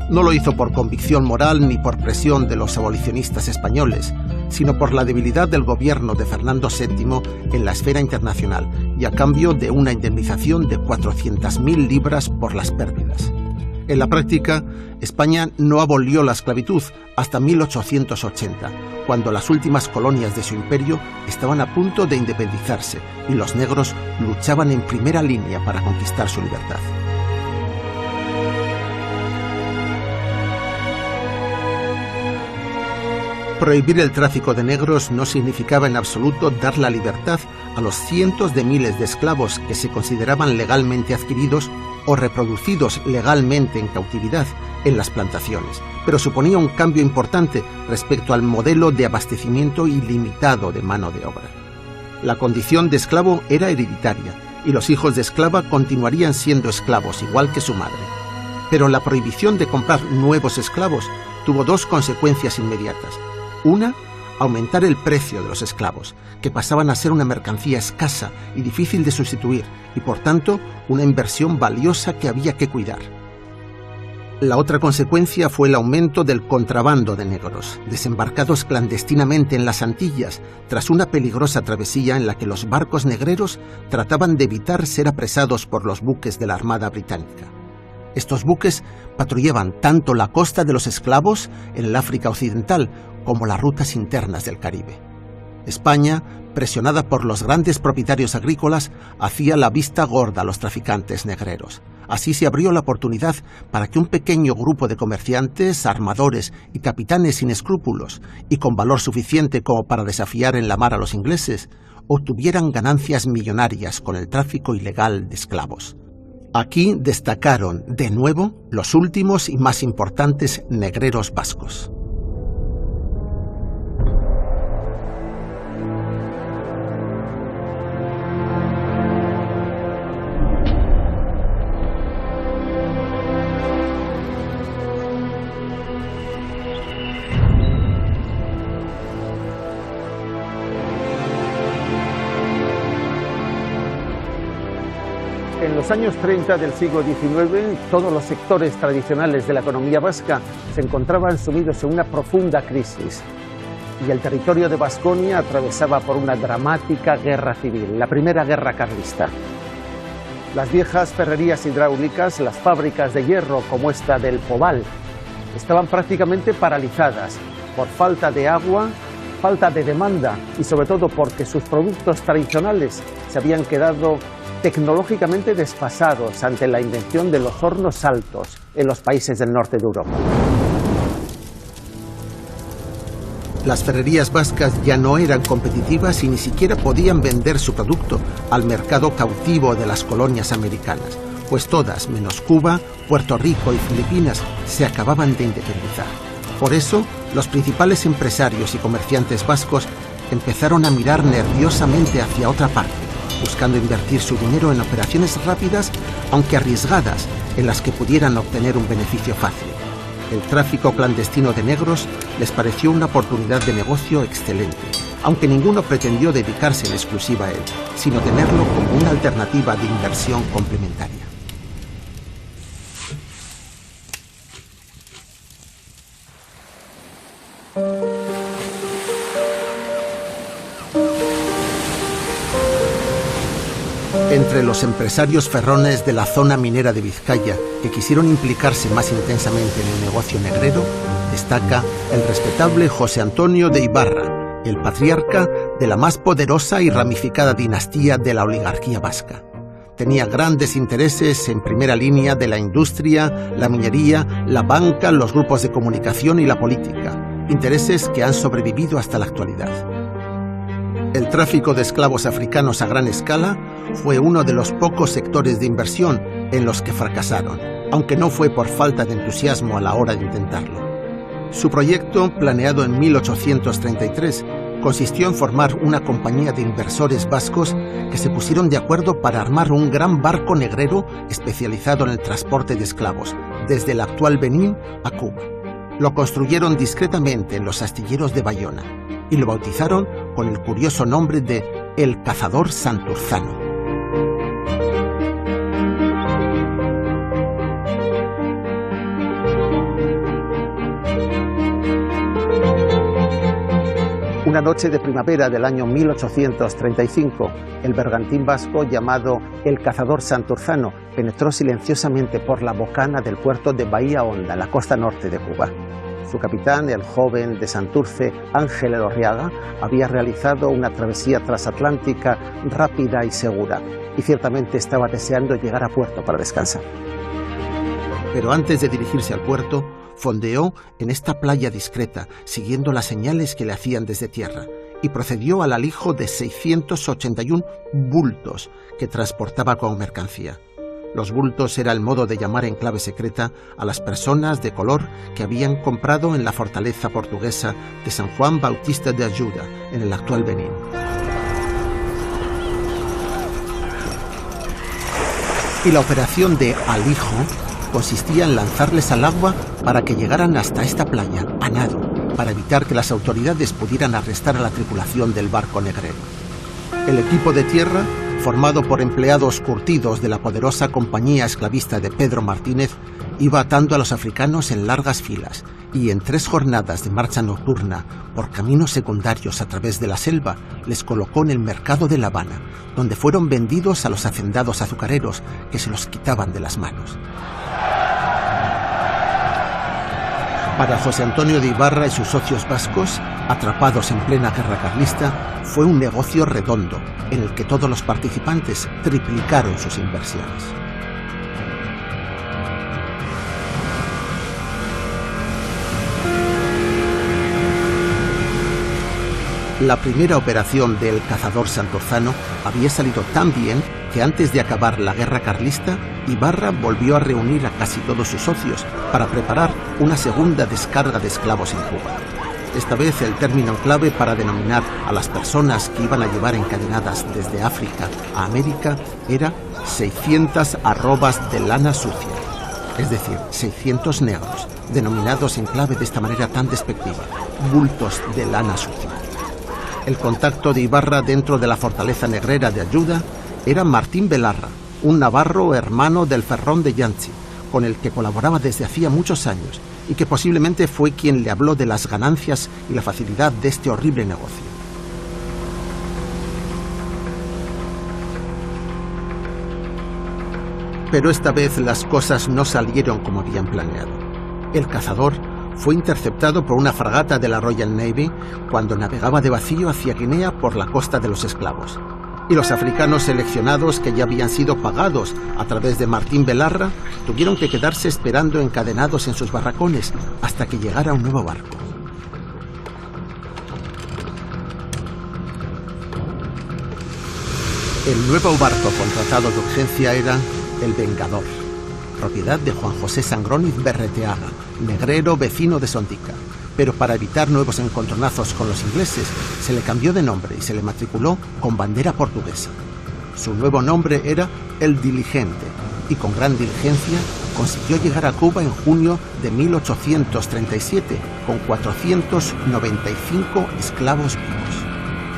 No lo hizo por convicción moral ni por presión de los abolicionistas españoles, sino por la debilidad del gobierno de Fernando VII en la esfera internacional y a cambio de una indemnización de 400.000 libras por las pérdidas. En la práctica, España no abolió la esclavitud hasta 1880, cuando las últimas colonias de su imperio estaban a punto de independizarse y los negros luchaban en primera línea para conquistar su libertad. Prohibir el tráfico de negros no significaba en absoluto dar la libertad a los cientos de miles de esclavos que se consideraban legalmente adquiridos o reproducidos legalmente en cautividad en las plantaciones, pero suponía un cambio importante respecto al modelo de abastecimiento ilimitado de mano de obra. La condición de esclavo era hereditaria y los hijos de esclava continuarían siendo esclavos igual que su madre. Pero la prohibición de comprar nuevos esclavos tuvo dos consecuencias inmediatas. Una, aumentar el precio de los esclavos, que pasaban a ser una mercancía escasa y difícil de sustituir, y por tanto una inversión valiosa que había que cuidar. La otra consecuencia fue el aumento del contrabando de negros, desembarcados clandestinamente en las Antillas, tras una peligrosa travesía en la que los barcos negreros trataban de evitar ser apresados por los buques de la Armada Británica. Estos buques patrullaban tanto la costa de los esclavos en el África Occidental como las rutas internas del Caribe. España, presionada por los grandes propietarios agrícolas, hacía la vista gorda a los traficantes negreros. Así se abrió la oportunidad para que un pequeño grupo de comerciantes, armadores y capitanes sin escrúpulos, y con valor suficiente como para desafiar en la mar a los ingleses, obtuvieran ganancias millonarias con el tráfico ilegal de esclavos. Aquí destacaron, de nuevo, los últimos y más importantes negreros vascos. En los años 30 del siglo XIX, todos los sectores tradicionales de la economía vasca se encontraban sumidos en una profunda crisis y el territorio de Baskonia atravesaba por una dramática guerra civil, la primera guerra carlista. Las viejas ferrerías hidráulicas, las fábricas de hierro como esta del Poval, estaban prácticamente paralizadas por falta de agua, falta de demanda y sobre todo porque sus productos tradicionales se habían quedado tecnológicamente desfasados ante la invención de los hornos altos en los países del norte de Europa. Las ferrerías vascas ya no eran competitivas y ni siquiera podían vender su producto al mercado cautivo de las colonias americanas, pues todas, menos Cuba, Puerto Rico y Filipinas, se acababan de independizar. Por eso, los principales empresarios y comerciantes vascos empezaron a mirar nerviosamente hacia otra parte, buscando invertir su dinero en operaciones rápidas, aunque arriesgadas, en las que pudieran obtener un beneficio fácil. El tráfico clandestino de negros les pareció una oportunidad de negocio excelente, aunque ninguno pretendió dedicarse en exclusiva a él, sino tenerlo como una alternativa de inversión complementaria. Entre los empresarios ferrones de la zona minera de Vizcaya que quisieron implicarse más intensamente en el negocio negrero, destaca el respetable José Antonio de Ibarra, el patriarca de la más poderosa y ramificada dinastía de la oligarquía vasca. Tenía grandes intereses en primera línea de la industria, la minería, la banca, los grupos de comunicación y la política, intereses que han sobrevivido hasta la actualidad. El tráfico de esclavos africanos a gran escala fue uno de los pocos sectores de inversión en los que fracasaron, aunque no fue por falta de entusiasmo a la hora de intentarlo. Su proyecto, planeado en 1833, consistió en formar una compañía de inversores vascos que se pusieron de acuerdo para armar un gran barco negrero especializado en el transporte de esclavos, desde el actual Benín a Cuba. Lo construyeron discretamente en los astilleros de Bayona y lo bautizaron con el curioso nombre de El Cazador Santurzano. Una noche de primavera del año 1835, el bergantín vasco llamado El Cazador Santurzano penetró silenciosamente por la bocana del puerto de Bahía Honda, la costa norte de Cuba. Su capitán, el joven de Santurce, Ángel Elorriaga, había realizado una travesía transatlántica rápida y segura, y ciertamente estaba deseando llegar a puerto para descansar. Pero antes de dirigirse al puerto, fondeó en esta playa discreta, siguiendo las señales que le hacían desde tierra, y procedió al alijo de 681 bultos que transportaba como mercancía. Los bultos era el modo de llamar en clave secreta a las personas de color que habían comprado en la fortaleza portuguesa de San Juan Bautista de Ayuda, en el actual Benín. Y la operación de alijo consistía en lanzarles al agua para que llegaran hasta esta playa, a nado, para evitar que las autoridades pudieran arrestar a la tripulación del barco negrero. El equipo de tierra, formado por empleados curtidos de la poderosa compañía esclavista de Pedro Martínez, iba atando a los africanos en largas filas y en 3 jornadas de marcha nocturna por caminos secundarios a través de la selva les colocó en el mercado de La Habana, donde fueron vendidos a los hacendados azucareros que se los quitaban de las manos. Para José Antonio de Ibarra y sus socios vascos, atrapados en plena guerra carlista, fue un negocio redondo en el que todos los participantes triplicaron sus inversiones. La primera operación del Cazador Santurzano había salido tan bien que antes de acabar la guerra carlista, Ibarra volvió a reunir a casi todos sus socios para preparar una segunda descarga de esclavos en Cuba. Esta vez el término clave para denominar a las personas que iban a llevar encadenadas desde África a América era 600 arrobas de lana sucia, es decir, 600 negros, denominados en clave de esta manera tan despectiva, bultos de lana sucia. El contacto de Ibarra dentro de la fortaleza negrera de Ayuda era Martín Belarra, un navarro hermano del Ferrón de Yanchi, con el que colaboraba desde hacía muchos años y que posiblemente fue quien le habló de las ganancias y la facilidad de este horrible negocio. Pero esta vez las cosas no salieron como habían planeado. El cazador fue interceptado por una fragata de la Royal Navy cuando navegaba de vacío hacia Guinea por la costa de los esclavos. Y los africanos seleccionados, que ya habían sido pagados a través de Martín Belarra, tuvieron que quedarse esperando encadenados en sus barracones hasta que llegara un nuevo barco. El nuevo barco contratado de urgencia era el Vengador, propiedad de Juan José Sangroniz Berreteaga, negrero vecino de Sondica. Pero para evitar nuevos encontronazos con los ingleses, se le cambió de nombre y se le matriculó con bandera portuguesa. Su nuevo nombre era El Diligente, y con gran diligencia consiguió llegar a Cuba en junio de 1837 con 495 esclavos vivos.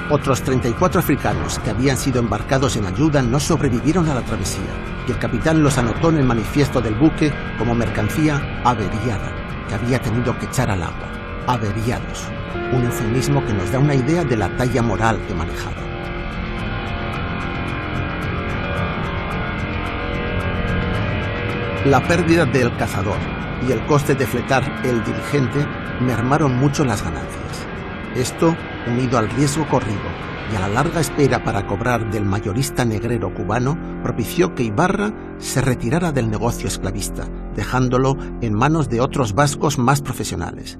Otros 34 africanos que habían sido embarcados en Ayuda no sobrevivieron a la travesía, y el capitán los anotó en el manifiesto del buque como mercancía averiada, que había tenido que echar al agua. Averiados, un eufemismo que nos da una idea de la talla moral que manejaban. La pérdida del cazador y el coste de fletar el Diligente mermaron mucho las ganancias. Esto, unido al riesgo corrido y a la larga espera para cobrar del mayorista negrero cubano, propició que Ibarra se retirara del negocio esclavista, dejándolo en manos de otros vascos más profesionales.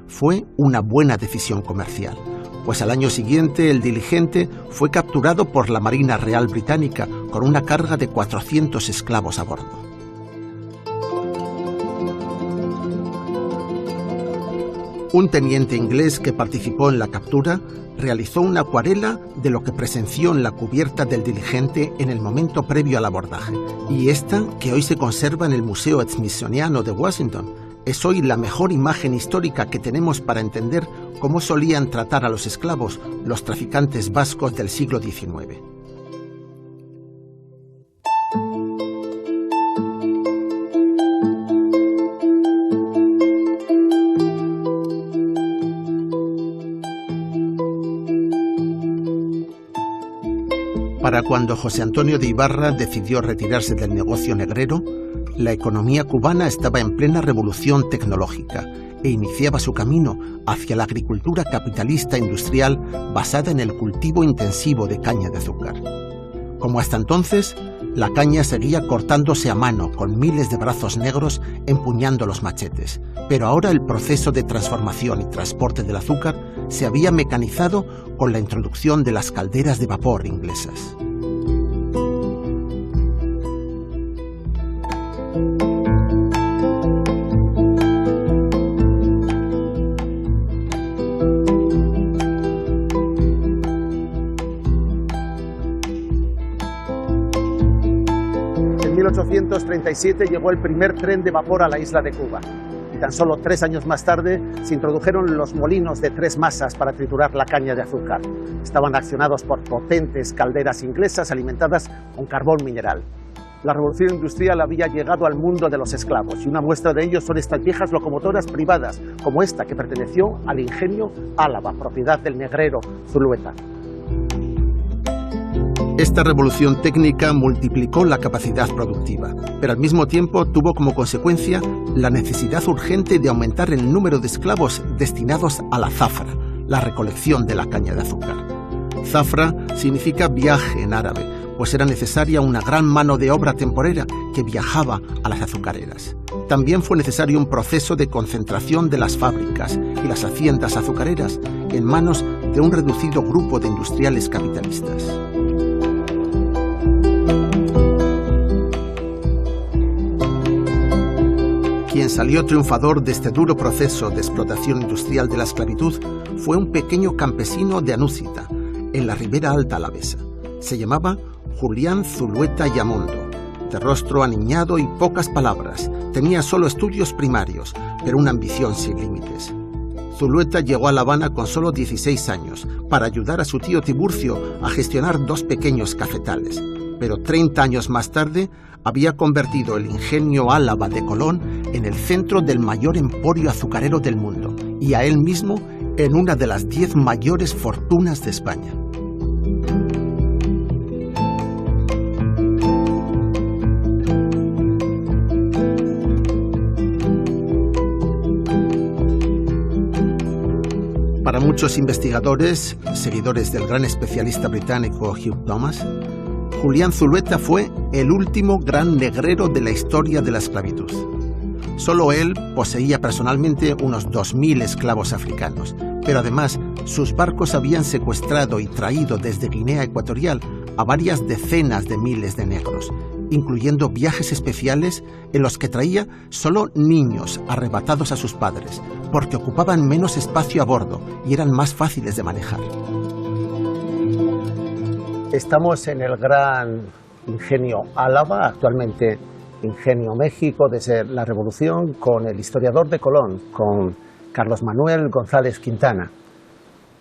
Fue una buena decisión comercial, pues al año siguiente el Diligente fue capturado por la Marina Real Británica con una carga de 400 esclavos a bordo. Un teniente inglés que participó en la captura realizó una acuarela de lo que presenció en la cubierta del Diligente en el momento previo al abordaje. Y esta, que hoy se conserva en el Museo Smithsoniano de Washington, es hoy la mejor imagen histórica que tenemos para entender cómo solían tratar a los esclavos los traficantes vascos del siglo XIX. Para cuando José Antonio de Ibarra decidió retirarse del negocio negrero, la economía cubana estaba en plena revolución tecnológica e iniciaba su camino hacia la agricultura capitalista industrial basada en el cultivo intensivo de caña de azúcar. Como hasta entonces, la caña seguía cortándose a mano con miles de brazos negros empuñando los machetes, pero ahora el proceso de transformación y transporte del azúcar se había mecanizado con la introducción de las calderas de vapor inglesas. En 1837 llegó el primer tren de vapor a la isla de Cuba. Y tan solo 3 años más tarde se introdujeron los molinos de 3 masas para triturar la caña de azúcar. Estaban accionados por potentes calderas inglesas alimentadas con carbón mineral. La revolución industrial había llegado al mundo de los esclavos y una muestra de ello son estas viejas locomotoras privadas, como esta que perteneció al ingenio Álava, propiedad del negrero Zulueta. Esta revolución técnica multiplicó la capacidad productiva, pero al mismo tiempo tuvo como consecuencia la necesidad urgente de aumentar el número de esclavos destinados a la zafra, la recolección de la caña de azúcar. Zafra significa viaje en árabe, pues era necesaria una gran mano de obra temporera que viajaba a las azucareras. También fue necesario un proceso de concentración de las fábricas y las haciendas azucareras en manos de un reducido grupo de industriales capitalistas. Quien salió triunfador de este duro proceso de explotación industrial de la esclavitud fue un pequeño campesino de Anúcita, en la ribera alta alavesa. Se llamaba Julián Zulueta Yamondo, de rostro aniñado y pocas palabras. Tenía solo estudios primarios, pero una ambición sin límites. Zulueta llegó a La Habana con solo 16 años para ayudar a su tío Tiburcio a gestionar 2 pequeños cafetales. Pero 30 años más tarde había convertido el ingenio Álava de Colón en el centro del mayor emporio azucarero del mundo y a él mismo en una de las 10 mayores fortunas de España. Para muchos investigadores, seguidores del gran especialista británico Hugh Thomas, Julián Zulueta fue el último gran negrero de la historia de la esclavitud. Solo él poseía personalmente unos 2.000 esclavos africanos, pero además sus barcos habían secuestrado y traído desde Guinea Ecuatorial a varias decenas de miles de negros, incluyendo viajes especiales en los que traía solo niños arrebatados a sus padres, porque ocupaban menos espacio a bordo y eran más fáciles de manejar. Estamos en el gran ingenio Álava, actualmente Ingenio México, desde la Revolución, con el historiador de Colón, con Carlos Manuel González Quintana.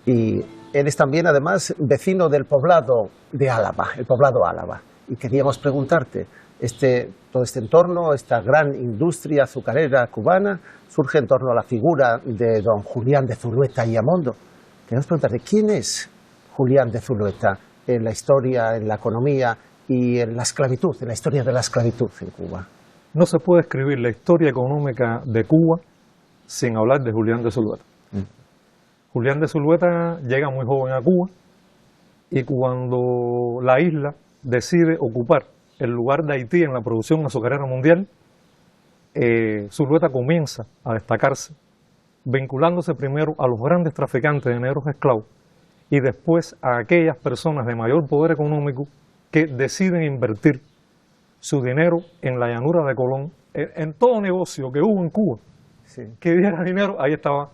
Y él es también, además, vecino del poblado de Álava, el poblado Álava. Y queríamos preguntarte, todo este entorno, esta gran industria azucarera cubana, surge en torno a la figura de don Julián de Zulueta y Yamondo. Queríamos preguntarte, ¿quién es Julián de Zulueta en la historia, en la economía y en la esclavitud, en la historia de la esclavitud en Cuba? no se puede escribir la historia económica de Cuba sin hablar de Julián de Zulueta. Julián de Zulueta llega muy joven a Cuba y cuando la isla decide ocupar el lugar de Haití en la producción azucarera mundial, Zulueta comienza a destacarse, vinculándose primero a los grandes traficantes de negros esclavos y después a aquellas personas de mayor poder económico que deciden invertir su dinero en la llanura de Colón, en todo negocio que hubo en Cuba, Sí. que diera dinero, ahí estaba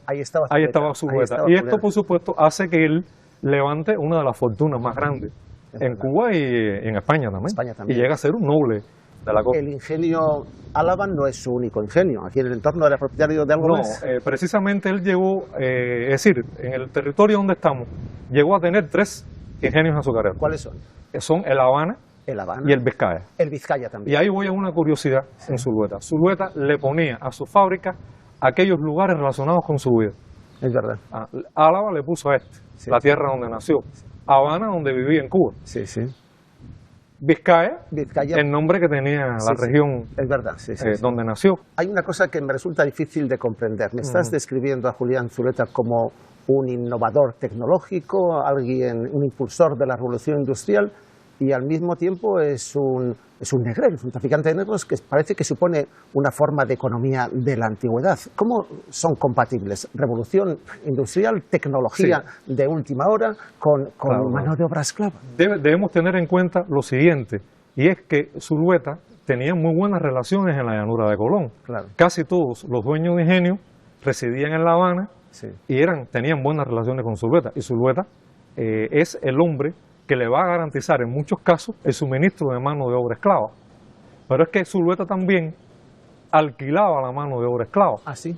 Zulueta. Y esto, por supuesto, hace que él levante una de las fortunas más grandes en Cuba y en España también. Y llega a ser un noble de la cosa. El ingenio Álava no es su único ingenio. Aquí en el entorno era propietario de algo más. Precisamente él llegó, es decir, en el territorio donde estamos, llegó a tener 3 ingenios azucareros. ¿Cuáles son? Son el Habana, y el Vizcaya. El Vizcaya también. Y ahí voy a una curiosidad en Zulueta. Zulueta le ponía a su fábrica aquellos lugares relacionados con su vida. Es verdad. Álava le puso la tierra donde nació. Habana, donde vivía en Cuba. Sí. Vizcaya, el nombre que tenía la región es verdad, donde nació. Hay una cosa que me resulta difícil de comprender. Me estás describiendo a Julián Zulueta como un innovador tecnológico, un impulsor de la revolución industrial, y al mismo tiempo es un negrero, es un traficante de negros que parece que supone una forma de economía de la antigüedad. ¿Cómo son compatibles revolución industrial, tecnología de última hora con mano de obra esclava? Debemos tener en cuenta lo siguiente, y es que Zulueta tenía muy buenas relaciones en la llanura de Colón. Claro. Casi todos los dueños de ingenio residían en La Habana y tenían buenas relaciones con Zulueta. Y Zulueta es el hombre que le va a garantizar en muchos casos el suministro de mano de obra esclava. Pero es que Zulueta también alquilaba la mano de obra esclava. ¿Ah, sí?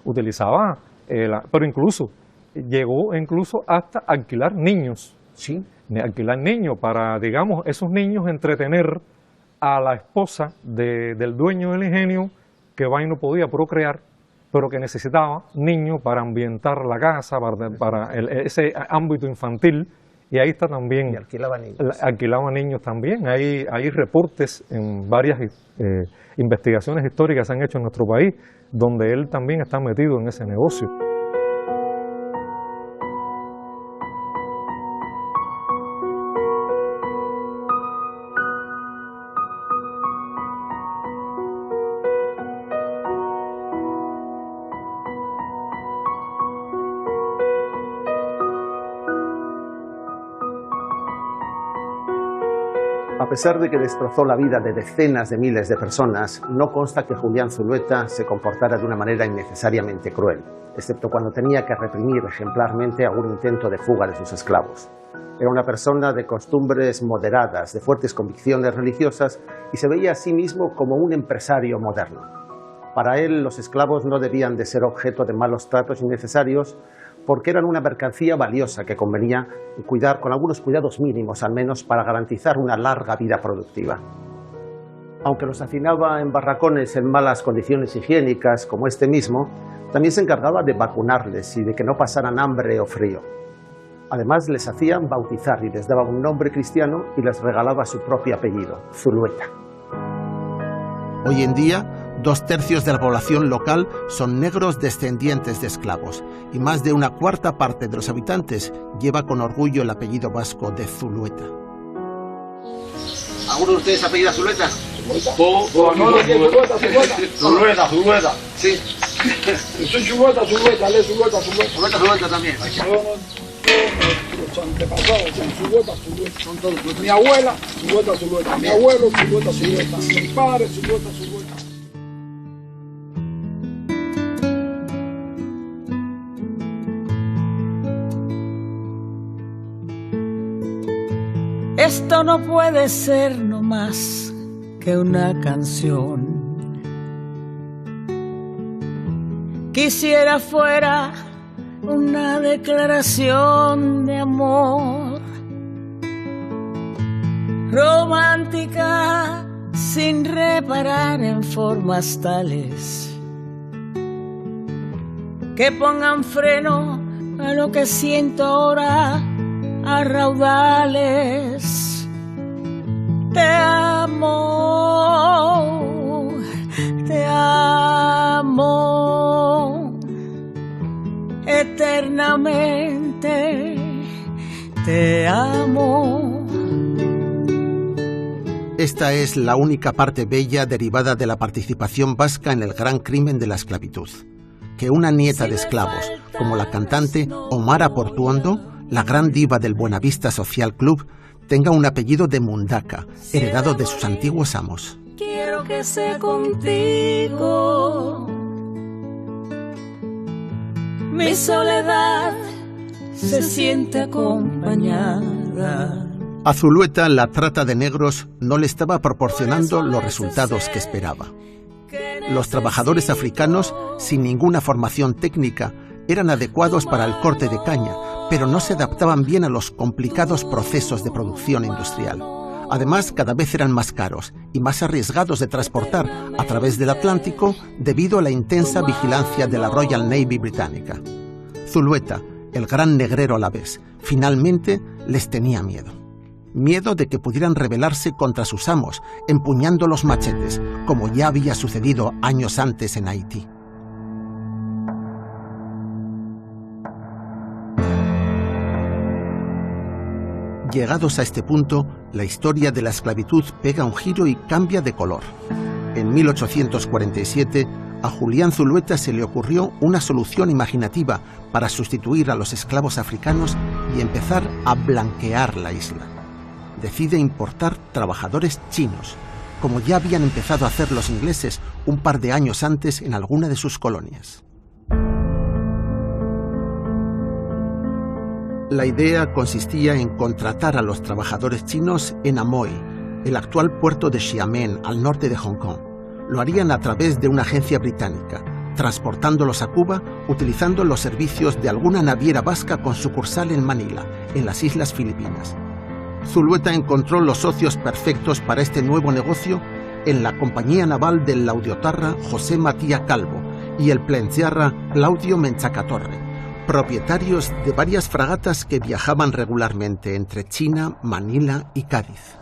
Utilizaba, pero llegó hasta alquilar niños. Sí. Alquilar niños para, digamos, esos niños entretener a la esposa del dueño del ingenio que va y no podía procrear, pero que necesitaba niños para ambientar la casa, para ese ámbito infantil. Y ahí está también. Y alquilaba niños. Alquilaba niños también. Hay reportes en varias investigaciones históricas que se han hecho en nuestro país, donde él también está metido en ese negocio. A pesar de que destrozó la vida de decenas de miles de personas, no consta que Julián Zulueta se comportara de una manera innecesariamente cruel, excepto cuando tenía que reprimir ejemplarmente algún intento de fuga de sus esclavos. Era una persona de costumbres moderadas, de fuertes convicciones religiosas, y se veía a sí mismo como un empresario moderno. Para él, los esclavos no debían de ser objeto de malos tratos innecesarios, porque eran una mercancía valiosa que convenía cuidar con algunos cuidados mínimos, al menos para garantizar una larga vida productiva. Aunque los hacinaba en barracones en malas condiciones higiénicas, como este mismo, también se encargaba de vacunarles y de que no pasaran hambre o frío. Además, les hacían bautizar y les daba un nombre cristiano y les regalaba su propio apellido, Zulueta. Hoy en día, 2/3 de la población local son negros descendientes de esclavos y más de 1/4 parte de los habitantes lleva con orgullo el apellido vasco de Zulueta. ¿Alguno de ustedes apellida Zulueta? Zulueta. Sí. Soy Zulueta también. Los antepasados son todos. Mi abuela, Zulueta. Mi abuelo, Zulueta. Mi padre, Zulueta. Esto no puede ser no más que una canción. Quisiera fuera una declaración de amor, romántica sin reparar en formas tales que pongan freno a lo que siento ahora a raudales. Te amo eternamente. Te amo. Esta es la única parte bella derivada de la participación vasca en el gran crimen de la esclavitud. Que una nieta de esclavos, como la cantante Omara Portuondo, la gran diva del Buenavista Social Club, tenga un apellido de Mundaca, heredado de sus antiguos amos. Quiero que sea contigo. Mi soledad se siente acompañada. A Zulueta la trata de negros no le estaba proporcionando los resultados que esperaba. Los trabajadores africanos, sin ninguna formación técnica, eran adecuados para el corte de caña, pero no se adaptaban bien a los complicados procesos de producción industrial. Además, cada vez eran más caros y más arriesgados de transportar a través del Atlántico debido a la intensa vigilancia de la Royal Navy británica. Zulueta, el gran negrero a la vez, finalmente les tenía miedo. Miedo de que pudieran rebelarse contra sus amos, empuñando los machetes, como ya había sucedido años antes en Haití. Llegados a este punto, la historia de la esclavitud pega un giro y cambia de color. En 1847, a Julián Zulueta se le ocurrió una solución imaginativa para sustituir a los esclavos africanos y empezar a blanquear la isla. Decide importar trabajadores chinos, como ya habían empezado a hacer los ingleses un par de años antes en alguna de sus colonias. La idea consistía en contratar a los trabajadores chinos en Amoy, el actual puerto de Xiamen, al norte de Hong Kong. Lo harían a través de una agencia británica, transportándolos a Cuba utilizando los servicios de alguna naviera vasca con sucursal en Manila, en las Islas Filipinas. Zulueta encontró los socios perfectos para este nuevo negocio en la compañía naval del laudiotarra José Matía Calvo y el plenciarra Claudio Menchacatorre, propietarios de varias fragatas que viajaban regularmente entre China, Manila y Cádiz.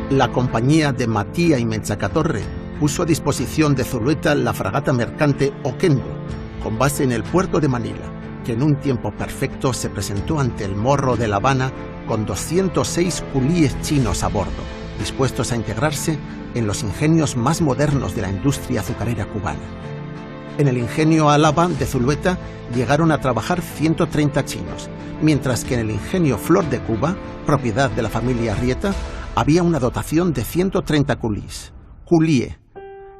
La compañía de Matía y Menchacatorre puso a disposición de Zulueta la fragata mercante Oquendo, con base en el puerto de Manila, que en un tiempo perfecto se presentó ante el Morro de La Habana con 206 culíes chinos a bordo, dispuestos a integrarse en los ingenios más modernos de la industria azucarera cubana. En el ingenio Álava de Zulueta llegaron a trabajar 130 chinos, mientras que en el ingenio Flor de Cuba, propiedad de la familia Arrieta, había una dotación de 130 culís. Culíe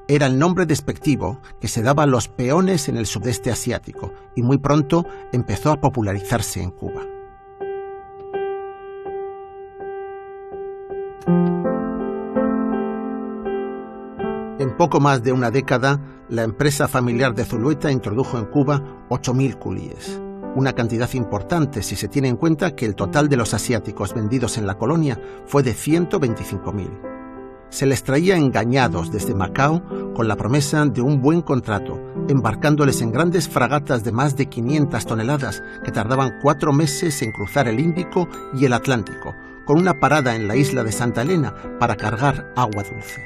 era el nombre despectivo que se daba a los peones en el sudeste asiático y muy pronto empezó a popularizarse en Cuba. En poco más de una década, la empresa familiar de Zulueta introdujo en Cuba 8.000 culíes. Una cantidad importante si se tiene en cuenta que el total de los asiáticos vendidos en la colonia fue de 125.000. Se les traía engañados desde Macao con la promesa de un buen contrato, embarcándoles en grandes fragatas de más de 500 toneladas que tardaban 4 meses en cruzar el Índico y el Atlántico, con una parada en la isla de Santa Elena para cargar agua dulce.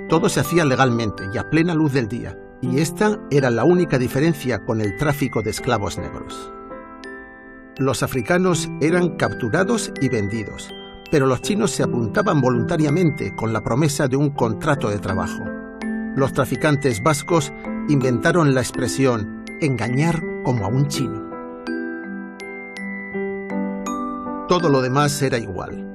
Todo se hacía legalmente y a plena luz del día, y esta era la única diferencia con el tráfico de esclavos negros. Los africanos eran capturados y vendidos, pero los chinos se apuntaban voluntariamente con la promesa de un contrato de trabajo. Los traficantes vascos inventaron la expresión engañar como a un chino. Todo lo demás era igual.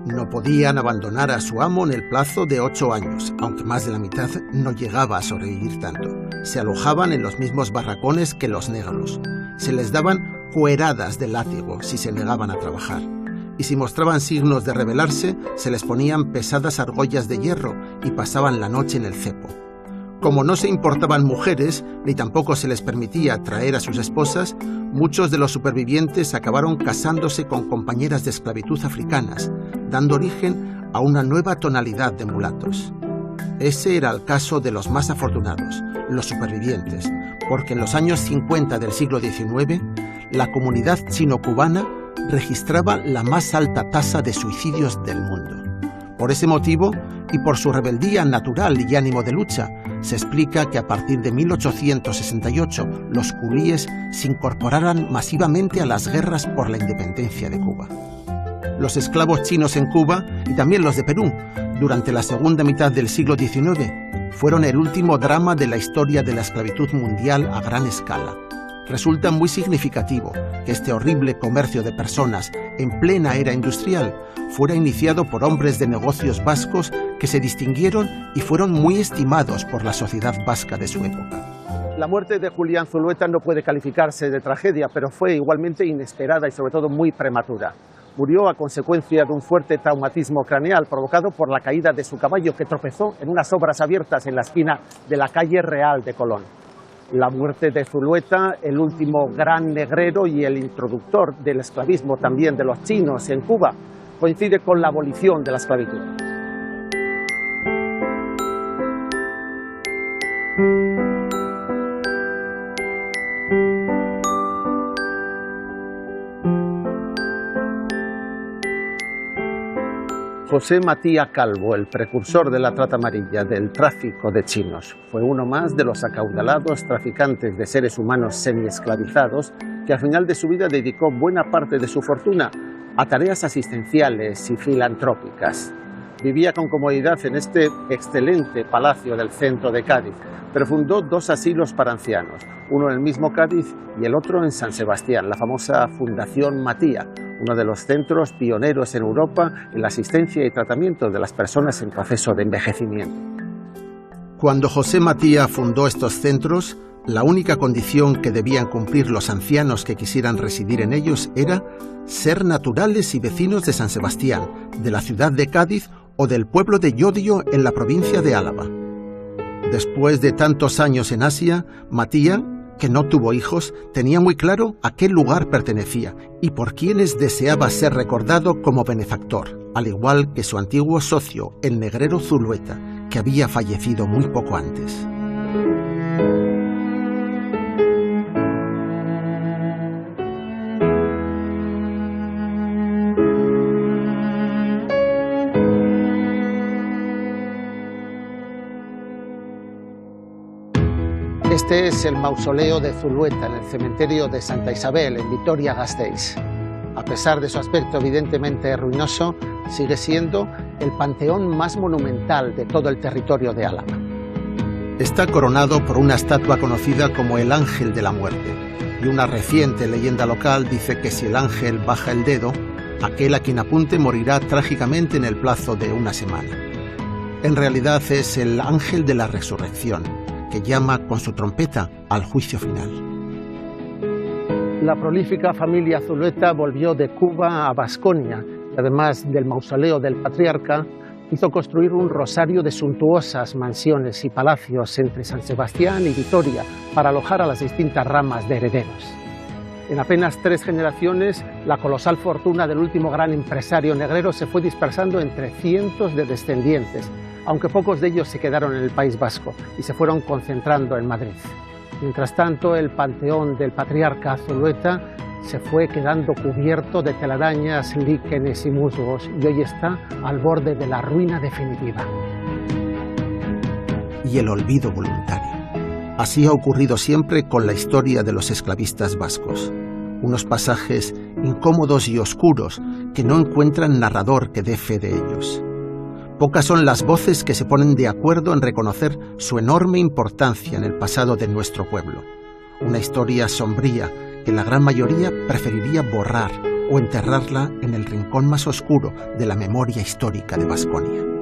No podían abandonar a su amo en el plazo de 8 años, aunque más de la mitad no llegaba a sobrevivir tanto. Se alojaban en los mismos barracones que los negros. Se les daban cueradas de látigo si se negaban a trabajar. Y si mostraban signos de rebelarse, se les ponían pesadas argollas de hierro y pasaban la noche en el cepo. Como no se importaban mujeres, ni tampoco se les permitía traer a sus esposas, muchos de los supervivientes acabaron casándose con compañeras de esclavitud africanas, dando origen a una nueva tonalidad de mulatos. Ese era el caso de los más afortunados, los supervivientes, porque en los años 50 del siglo XIX, la comunidad chino-cubana registraba la más alta tasa de suicidios del mundo. Por ese motivo, y por su rebeldía natural y ánimo de lucha, se explica que a partir de 1868 los culíes se incorporaran masivamente a las guerras por la independencia de Cuba. Los esclavos chinos en Cuba, y también los de Perú, durante la segunda mitad del siglo XIX, fueron el último drama de la historia de la esclavitud mundial a gran escala. Resulta muy significativo que este horrible comercio de personas en plena era industrial fuera iniciado por hombres de negocios vascos que se distinguieron y fueron muy estimados por la sociedad vasca de su época. La muerte de Julián Zulueta no puede calificarse de tragedia, pero fue igualmente inesperada y sobre todo muy prematura. Murió a consecuencia de un fuerte traumatismo craneal provocado por la caída de su caballo, que tropezó en unas obras abiertas en la esquina de la calle Real de Colón. La muerte de Zulueta, el último gran negrero y el introductor del esclavismo también de los chinos en Cuba, coincide con la abolición de la esclavitud. José Matías Calvo, el precursor de la trata amarilla, del tráfico de chinos, fue uno más de los acaudalados traficantes de seres humanos semiesclavizados que al final de su vida dedicó buena parte de su fortuna a tareas asistenciales y filantrópicas. Vivía con comodidad en este excelente palacio del centro de Cádiz, pero fundó dos asilos para ancianos, uno en el mismo Cádiz y el otro en San Sebastián, la famosa Fundación Matías, uno de los centros pioneros en Europa en la asistencia y tratamiento de las personas en proceso de envejecimiento. Cuando José Matías fundó estos centros, la única condición que debían cumplir los ancianos que quisieran residir en ellos era ser naturales y vecinos de San Sebastián, de la ciudad de Cádiz o del pueblo de Llodio en la provincia de Álava. Después de tantos años en Asia, Matías, que no tuvo hijos, tenía muy claro a qué lugar pertenecía y por quienes deseaba ser recordado como benefactor, al igual que su antiguo socio, el negrero Zulueta, que había fallecido muy poco antes. Este es el mausoleo de Zulueta en el cementerio de Santa Isabel, en Vitoria-Gasteiz. A pesar de su aspecto evidentemente ruinoso, sigue siendo el panteón más monumental de todo el territorio de Álava. Está coronado por una estatua conocida como el Ángel de la Muerte, y una reciente leyenda local dice que si el ángel baja el dedo, aquel a quien apunte morirá trágicamente en el plazo de una semana. En realidad es el Ángel de la Resurrección, que llama con su trompeta al juicio final. La prolífica familia Zulueta volvió de Cuba a Baskonia y además del mausoleo del patriarca, hizo construir un rosario de suntuosas mansiones y palacios entre San Sebastián y Vitoria para alojar a las distintas ramas de herederos. En apenas 3 generaciones, la colosal fortuna del último gran empresario negrero se fue dispersando entre cientos de descendientes, aunque pocos de ellos se quedaron en el País Vasco y se fueron concentrando en Madrid. Mientras tanto, el panteón del patriarca Zulueta se fue quedando cubierto de telarañas, líquenes y musgos y hoy está al borde de la ruina definitiva. Y el olvido voluntario. Así ha ocurrido siempre con la historia de los esclavistas vascos. Unos pasajes incómodos y oscuros que no encuentran narrador que dé fe de ellos. Pocas son las voces que se ponen de acuerdo en reconocer su enorme importancia en el pasado de nuestro pueblo. Una historia sombría que la gran mayoría preferiría borrar o enterrarla en el rincón más oscuro de la memoria histórica de Baskonia.